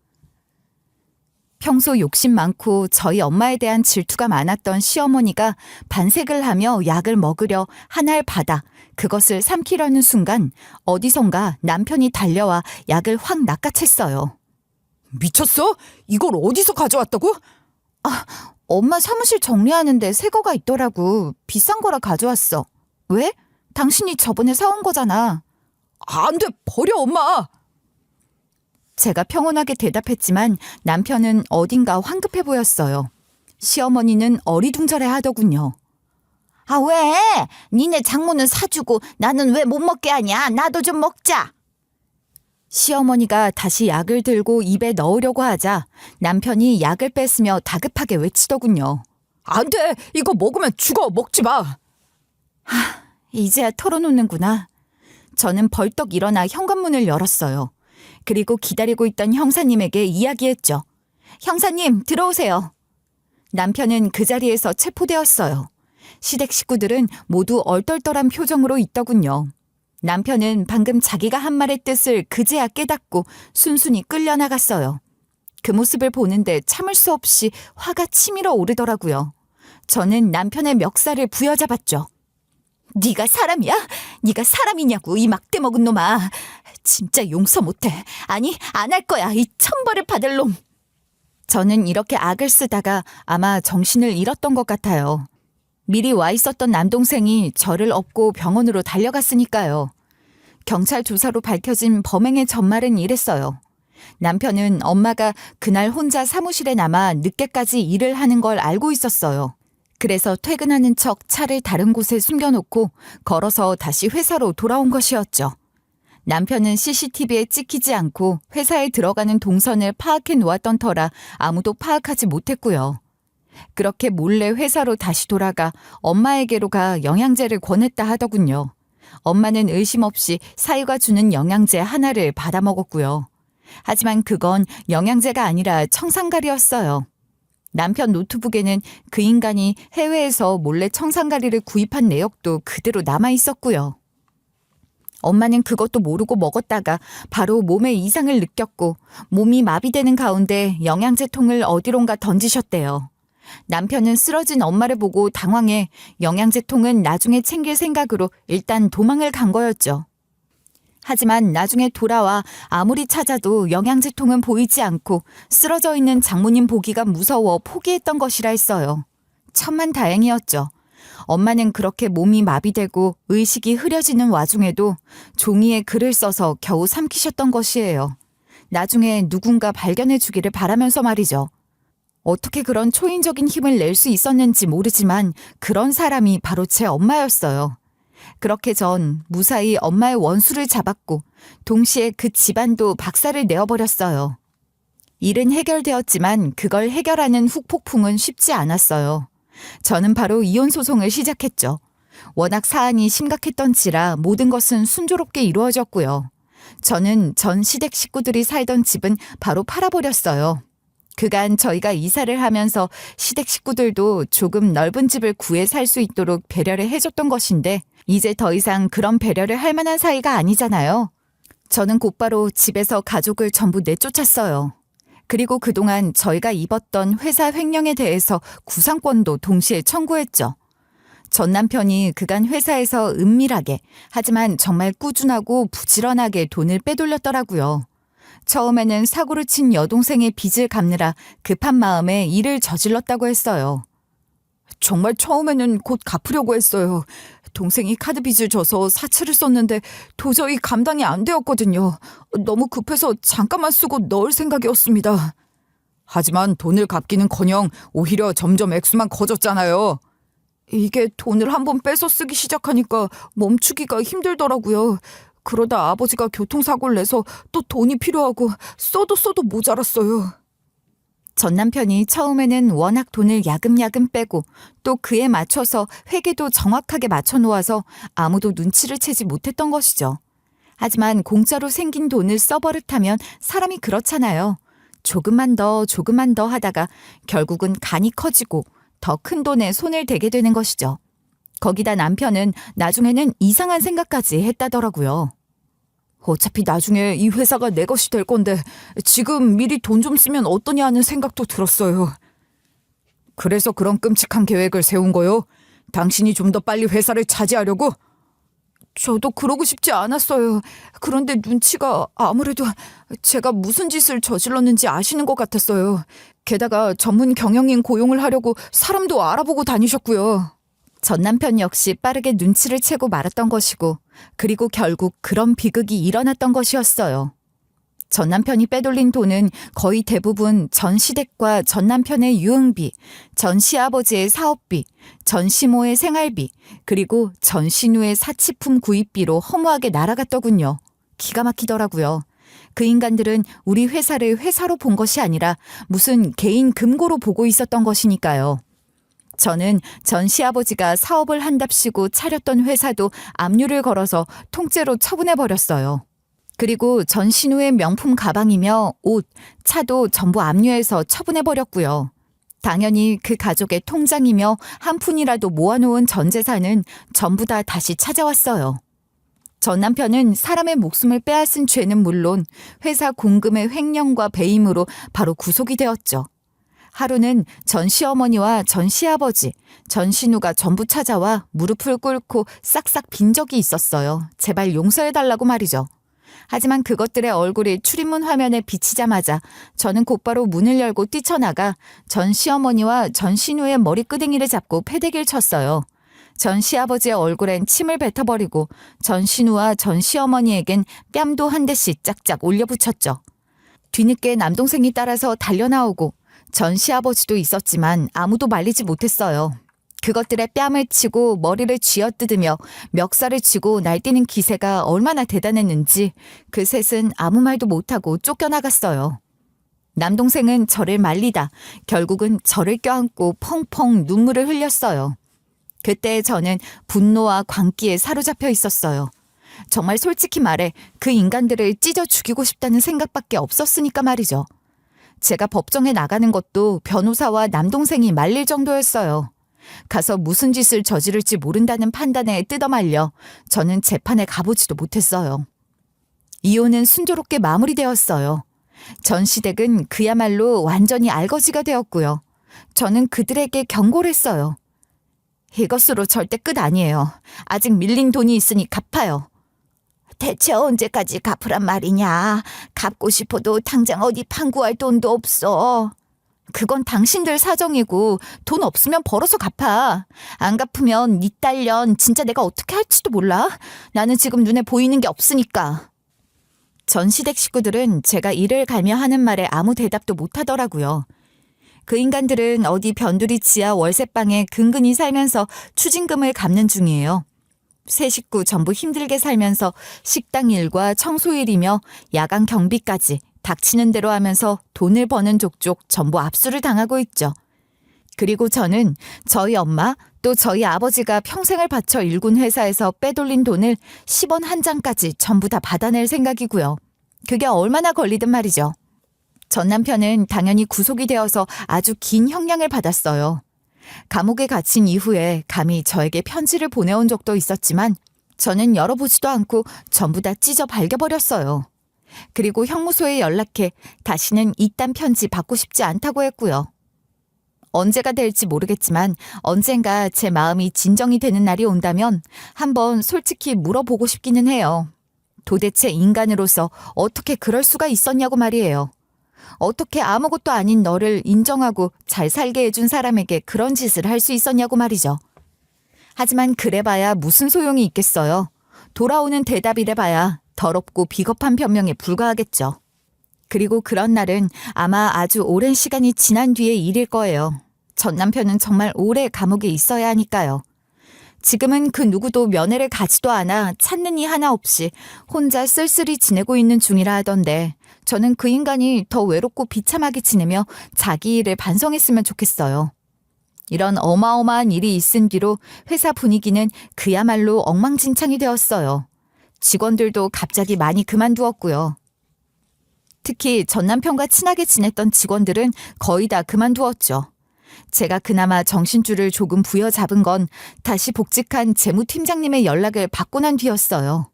평소 욕심 많고 저희 엄마에 대한 질투가 많았던 시어머니가 반색을 하며 약을 먹으려 한 알 받아 그것을 삼키려는 순간 어디선가 남편이 달려와 약을 확 낚아챘어요. 미쳤어? 이걸 어디서 가져왔다고? 엄마 사무실 정리하는데 새 거가 있더라고. 비싼 거라 가져왔어. 왜? 당신이 저번에 사온 거잖아. 안 돼, 버려 엄마. 제가 평온하게 대답했지만 남편은 어딘가 황급해 보였어요. 시어머니는 어리둥절해 하더군요. 아, 왜? 니네 장모는 사주고 나는 왜 못 먹게 하냐? 나도 좀 먹자. 시어머니가 다시 약을 들고 입에 넣으려고 하자 남편이 약을 뺐으며 다급하게 외치더군요. 안 돼, 이거 먹으면 죽어, 먹지 마. 이제야 털어놓는구나. 저는 벌떡 일어나 현관문을 열었어요. 그리고 기다리고 있던 형사님에게 이야기했죠. 형사님, 들어오세요. 남편은 그 자리에서 체포되었어요. 시댁 식구들은 모두 얼떨떨한 표정으로 있더군요. 남편은 방금 자기가 한 말의 뜻을 그제야 깨닫고 순순히 끌려나갔어요. 그 모습을 보는데 참을 수 없이 화가 치밀어 오르더라고요. 저는 남편의 멱살을 부여잡았죠. 네가 사람이야? 네가 사람이냐고, 이 막대 먹은 놈아. 진짜 용서 못해. 아니, 안 할 거야, 이 천벌을 받을 놈. 저는 이렇게 악을 쓰다가 아마 정신을 잃었던 것 같아요. 미리 와 있었던 남동생이 저를 업고 병원으로 달려갔으니까요. 경찰 조사로 밝혀진 범행의 전말은 이랬어요. 남편은 엄마가 그날 혼자 사무실에 남아 늦게까지 일을 하는 걸 알고 있었어요. 그래서 퇴근하는 척 차를 다른 곳에 숨겨놓고 걸어서 다시 회사로 돌아온 것이었죠. 남편은 CCTV에 찍히지 않고 회사에 들어가는 동선을 파악해 놓았던 터라 아무도 파악하지 못했고요. 그렇게 몰래 회사로 다시 돌아가 엄마에게로 가 영양제를 권했다 하더군요. 엄마는 의심 없이 사위가 주는 영양제 하나를 받아 먹었고요. 하지만 그건 영양제가 아니라 청산가리였어요. 남편 노트북에는 그 인간이 해외에서 몰래 청산가리를 구입한 내역도 그대로 남아 있었고요. 엄마는 그것도 모르고 먹었다가 바로 몸에 이상을 느꼈고 몸이 마비되는 가운데 영양제통을 어디론가 던지셨대요. 남편은 쓰러진 엄마를 보고 당황해 영양제통은 나중에 챙길 생각으로 일단 도망을 간 거였죠. 하지만 나중에 돌아와 아무리 찾아도 영양제통은 보이지 않고 쓰러져 있는 장모님 보기가 무서워 포기했던 것이라 했어요. 천만다행이었죠. 엄마는 그렇게 몸이 마비되고 의식이 흐려지는 와중에도 종이에 글을 써서 겨우 삼키셨던 것이에요. 나중에 누군가 발견해 주기를 바라면서 말이죠. 어떻게 그런 초인적인 힘을 낼 수 있었는지 모르지만 그런 사람이 바로 제 엄마였어요. 그렇게 전 무사히 엄마의 원수를 잡았고 동시에 그 집안도 박살을 내어버렸어요. 일은 해결되었지만 그걸 해결하는 후폭풍은 쉽지 않았어요. 저는 바로 이혼 소송을 시작했죠. 워낙 사안이 심각했던지라 모든 것은 순조롭게 이루어졌고요. 저는 전 시댁 식구들이 살던 집은 바로 팔아버렸어요. 그간 저희가 이사를 하면서 시댁 식구들도 조금 넓은 집을 구해 살 수 있도록 배려를 해줬던 것인데 이제 더 이상 그런 배려를 할 만한 사이가 아니잖아요. 저는 곧바로 집에서 가족을 전부 내쫓았어요. 그리고 그동안 저희가 입었던 회사 횡령에 대해서 구상권도 동시에 청구했죠. 전 남편이 그간 회사에서 은밀하게 하지만 정말 꾸준하고 부지런하게 돈을 빼돌렸더라고요. 처음에는 사고를 친 여동생의 빚을 갚느라 급한 마음에 일을 저질렀다고 했어요. 정말 처음에는 곧 갚으려고 했어요. 동생이 카드 빚을 져서 사채를 썼는데 도저히 감당이 안 되었거든요. 너무 급해서 잠깐만 쓰고 넣을 생각이었습니다. 하지만 돈을 갚기는커녕 오히려 점점 액수만 커졌잖아요. 이게 돈을 한번 빼서 쓰기 시작하니까 멈추기가 힘들더라고요. 그러다 아버지가 교통사고를 내서 또 돈이 필요하고 써도 모자랐어요. 전 남편이 처음에는 워낙 돈을 야금야금 빼고 또 그에 맞춰서 회계도 정확하게 맞춰 놓아서 아무도 눈치를 채지 못했던 것이죠. 하지만 공짜로 생긴 돈을 써버릇하면 사람이 그렇잖아요. 조금만 더 하다가 결국은 간이 커지고 더 큰 돈에 손을 대게 되는 것이죠. 거기다 남편은 나중에는 이상한 생각까지 했다더라고요. 어차피 나중에 이 회사가 내 것이 될 건데 지금 미리 돈 좀 쓰면 어떠냐 하는 생각도 들었어요. 그래서 그런 끔찍한 계획을 세운 거요? 당신이 좀 더 빨리 회사를 차지하려고? 저도 그러고 싶지 않았어요. 그런데 눈치가 아무래도 제가 무슨 짓을 저질렀는지 아시는 것 같았어요. 게다가 전문 경영인 고용을 하려고 사람도 알아보고 다니셨고요. 전 남편 역시 빠르게 눈치를 채고 말았던 것이고 그리고 결국 그런 비극이 일어났던 것이었어요. 전 남편이 빼돌린 돈은 거의 대부분 전 시댁과 전 남편의 유흥비, 전 시아버지의 사업비, 전 시모의 생활비, 그리고 전 시누의 사치품 구입비로 허무하게 날아갔더군요. 기가 막히더라고요. 그 인간들은 우리 회사를 회사로 본 것이 아니라 무슨 개인 금고로 보고 있었던 것이니까요. 저는 전 시아버지가 사업을 한답시고 차렸던 회사도 압류를 걸어서 통째로 처분해버렸어요. 그리고 전 신우의 명품 가방이며 옷, 차도 전부 압류해서 처분해버렸고요. 당연히 그 가족의 통장이며 한 푼이라도 모아놓은 전 재산은 전부 다 다시 찾아왔어요. 전 남편은 사람의 목숨을 빼앗은 죄는 물론 회사 공금의 횡령과 배임으로 바로 구속이 되었죠. 하루는 전 시어머니와 전 시아버지, 전 신우가 전부 찾아와 무릎을 꿇고 싹싹 빈 적이 있었어요. 제발 용서해달라고 말이죠. 하지만 그것들의 얼굴이 출입문 화면에 비치자마자 저는 곧바로 문을 열고 뛰쳐나가 전 시어머니와 전 신우의 머리끄댕이를 잡고 패대기를 쳤어요. 전 시아버지의 얼굴엔 침을 뱉어버리고 전 신우와 전 시어머니에겐 뺨도 한 대씩 짝짝 올려붙였죠. 뒤늦게 남동생이 따라서 달려나오고 전 시아버지도 있었지만 아무도 말리지 못했어요. 그것들의 뺨을 치고 머리를 쥐어뜯으며 멱살을 쥐고 날뛰는 기세가 얼마나 대단했는지 그 셋은 아무 말도 못하고 쫓겨나갔어요. 남동생은 저를 말리다 결국은 저를 껴안고 펑펑 눈물을 흘렸어요. 그때 저는 분노와 광기에 사로잡혀 있었어요. 정말 솔직히 말해 그 인간들을 찢어 죽이고 싶다는 생각밖에 없었으니까 말이죠. 제가 법정에 나가는 것도 변호사와 남동생이 말릴 정도였어요. 가서 무슨 짓을 저지를지 모른다는 판단에 뜯어말려 저는 재판에 가보지도 못했어요. 이혼은 순조롭게 마무리되었어요. 전 시댁은 그야말로 완전히 알거지가 되었고요. 저는 그들에게 경고를 했어요. 이것으로 절대 끝 아니에요. 아직 밀린 돈이 있으니 갚아요. 대체 언제까지 갚으란 말이냐. 갚고 싶어도 당장 어디 판구할 돈도 없어. 그건 당신들 사정이고 돈 없으면 벌어서 갚아. 안 갚으면 니 딸년 진짜 내가 어떻게 할지도 몰라. 나는 지금 눈에 보이는 게 없으니까. 전 시댁 식구들은 제가 이를 갈며 하는 말에 아무 대답도 못하더라고요. 그 인간들은 어디 변두리 지하 월세방에 근근히 살면서 추징금을 갚는 중이에요. 세 식구 전부 힘들게 살면서 식당 일과 청소 일이며 야간 경비까지 닥치는 대로 하면서 돈을 버는 족족 전부 압수를 당하고 있죠. 그리고 저는 저희 엄마 또 저희 아버지가 평생을 바쳐 일군 회사에서 빼돌린 돈을 10원 한 장까지 전부 다 받아낼 생각이고요. 그게 얼마나 걸리든 말이죠. 전 남편은 당연히 구속이 되어서 아주 긴 형량을 받았어요. 감옥에 갇힌 이후에 감히 저에게 편지를 보내온 적도 있었지만 저는 열어보지도 않고 전부 다 찢어 발겨버렸어요. 그리고 형무소에 연락해 다시는 이딴 편지 받고 싶지 않다고 했고요. 언제가 될지 모르겠지만 언젠가 제 마음이 진정이 되는 날이 온다면 한번 솔직히 물어보고 싶기는 해요. 도대체 인간으로서 어떻게 그럴 수가 있었냐고 말이에요. 어떻게 아무것도 아닌 너를 인정하고 잘 살게 해준 사람에게 그런 짓을 할 수 있었냐고 말이죠. 하지만 그래봐야 무슨 소용이 있겠어요. 돌아오는 대답이래봐야 더럽고 비겁한 변명에 불과하겠죠. 그리고 그런 날은 아마 아주 오랜 시간이 지난 뒤의 일일 거예요. 전 남편은 정말 오래 감옥에 있어야 하니까요. 지금은 그 누구도 면회를 가지도 않아 찾는 이 하나 없이 혼자 쓸쓸히 지내고 있는 중이라 하던데 저는 그 인간이 더 외롭고 비참하게 지내며 자기 일을 반성했으면 좋겠어요. 이런 어마어마한 일이 있은 뒤로 회사 분위기는 그야말로 엉망진창이 되었어요. 직원들도 갑자기 많이 그만두었고요. 특히 전 남편과 친하게 지냈던 직원들은 거의 다 그만두었죠. 제가 그나마 정신줄을 조금 부여잡은 건 다시 복직한 재무팀장님의 연락을 받고 난 뒤였어요.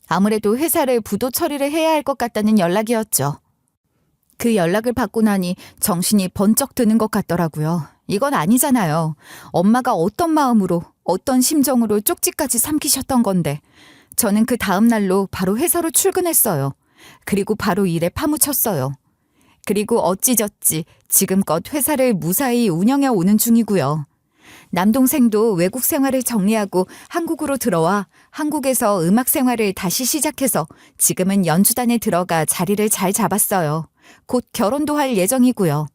아무래도 회사를 부도 처리를 해야 할 것 같다는 연락이었죠. 그 연락을 받고 나니 정신이 번쩍 드는 것 같더라고요. 이건 아니잖아요. 엄마가 어떤 마음으로, 어떤 심정으로 쪽지까지 삼키셨던 건데 저는 그 다음 날로 바로 회사로 출근했어요. 그리고 바로 일에 파묻혔어요. 그리고 어찌저찌 지금껏 회사를 무사히 운영해 오는 중이고요. 남동생도 외국 생활을 정리하고 한국으로 들어와 한국에서 음악 생활을 다시 시작해서 지금은 연주단에 들어가 자리를 잘 잡았어요. 곧 결혼도 할 예정이고요.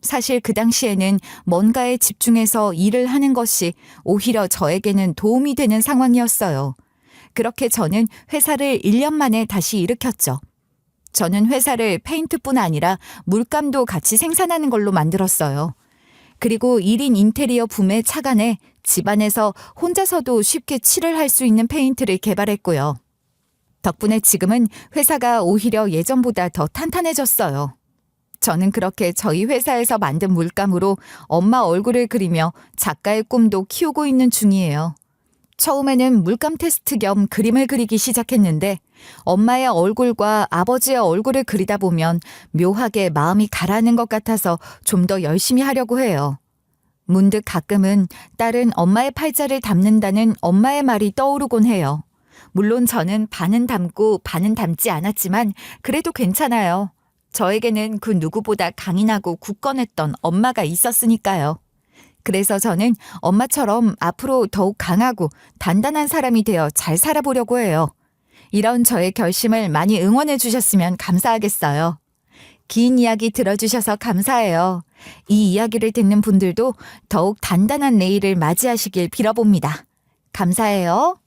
사실 그 당시에는 뭔가에 집중해서 일을 하는 것이 오히려 저에게는 도움이 되는 상황이었어요. 그렇게 저는 회사를 1년 만에 다시 일으켰죠. 저는 회사를 페인트뿐 아니라 물감도 같이 생산하는 걸로 만들었어요. 그리고 1인 인테리어 붐에 착안해 집안에서 혼자서도 쉽게 칠을 할 수 있는 페인트를 개발했고요. 덕분에 지금은 회사가 오히려 예전보다 더 탄탄해졌어요. 저는 그렇게 저희 회사에서 만든 물감으로 엄마 얼굴을 그리며 작가의 꿈도 키우고 있는 중이에요. 처음에는 물감 테스트 겸 그림을 그리기 시작했는데 엄마의 얼굴과 아버지의 얼굴을 그리다 보면 묘하게 마음이 가라앉는 것 같아서 좀 더 열심히 하려고 해요. 문득 가끔은 딸은 엄마의 팔자를 담는다는 엄마의 말이 떠오르곤 해요. 물론 저는 반은 담고 반은 담지 않았지만 그래도 괜찮아요. 저에게는 그 누구보다 강인하고 굳건했던 엄마가 있었으니까요. 그래서 저는 엄마처럼 앞으로 더욱 강하고 단단한 사람이 되어 잘 살아보려고 해요. 이런 저의 결심을 많이 응원해 주셨으면 감사하겠어요. 긴 이야기 들어주셔서 감사해요. 이 이야기를 듣는 분들도 더욱 단단한 내일을 맞이하시길 빌어봅니다. 감사해요.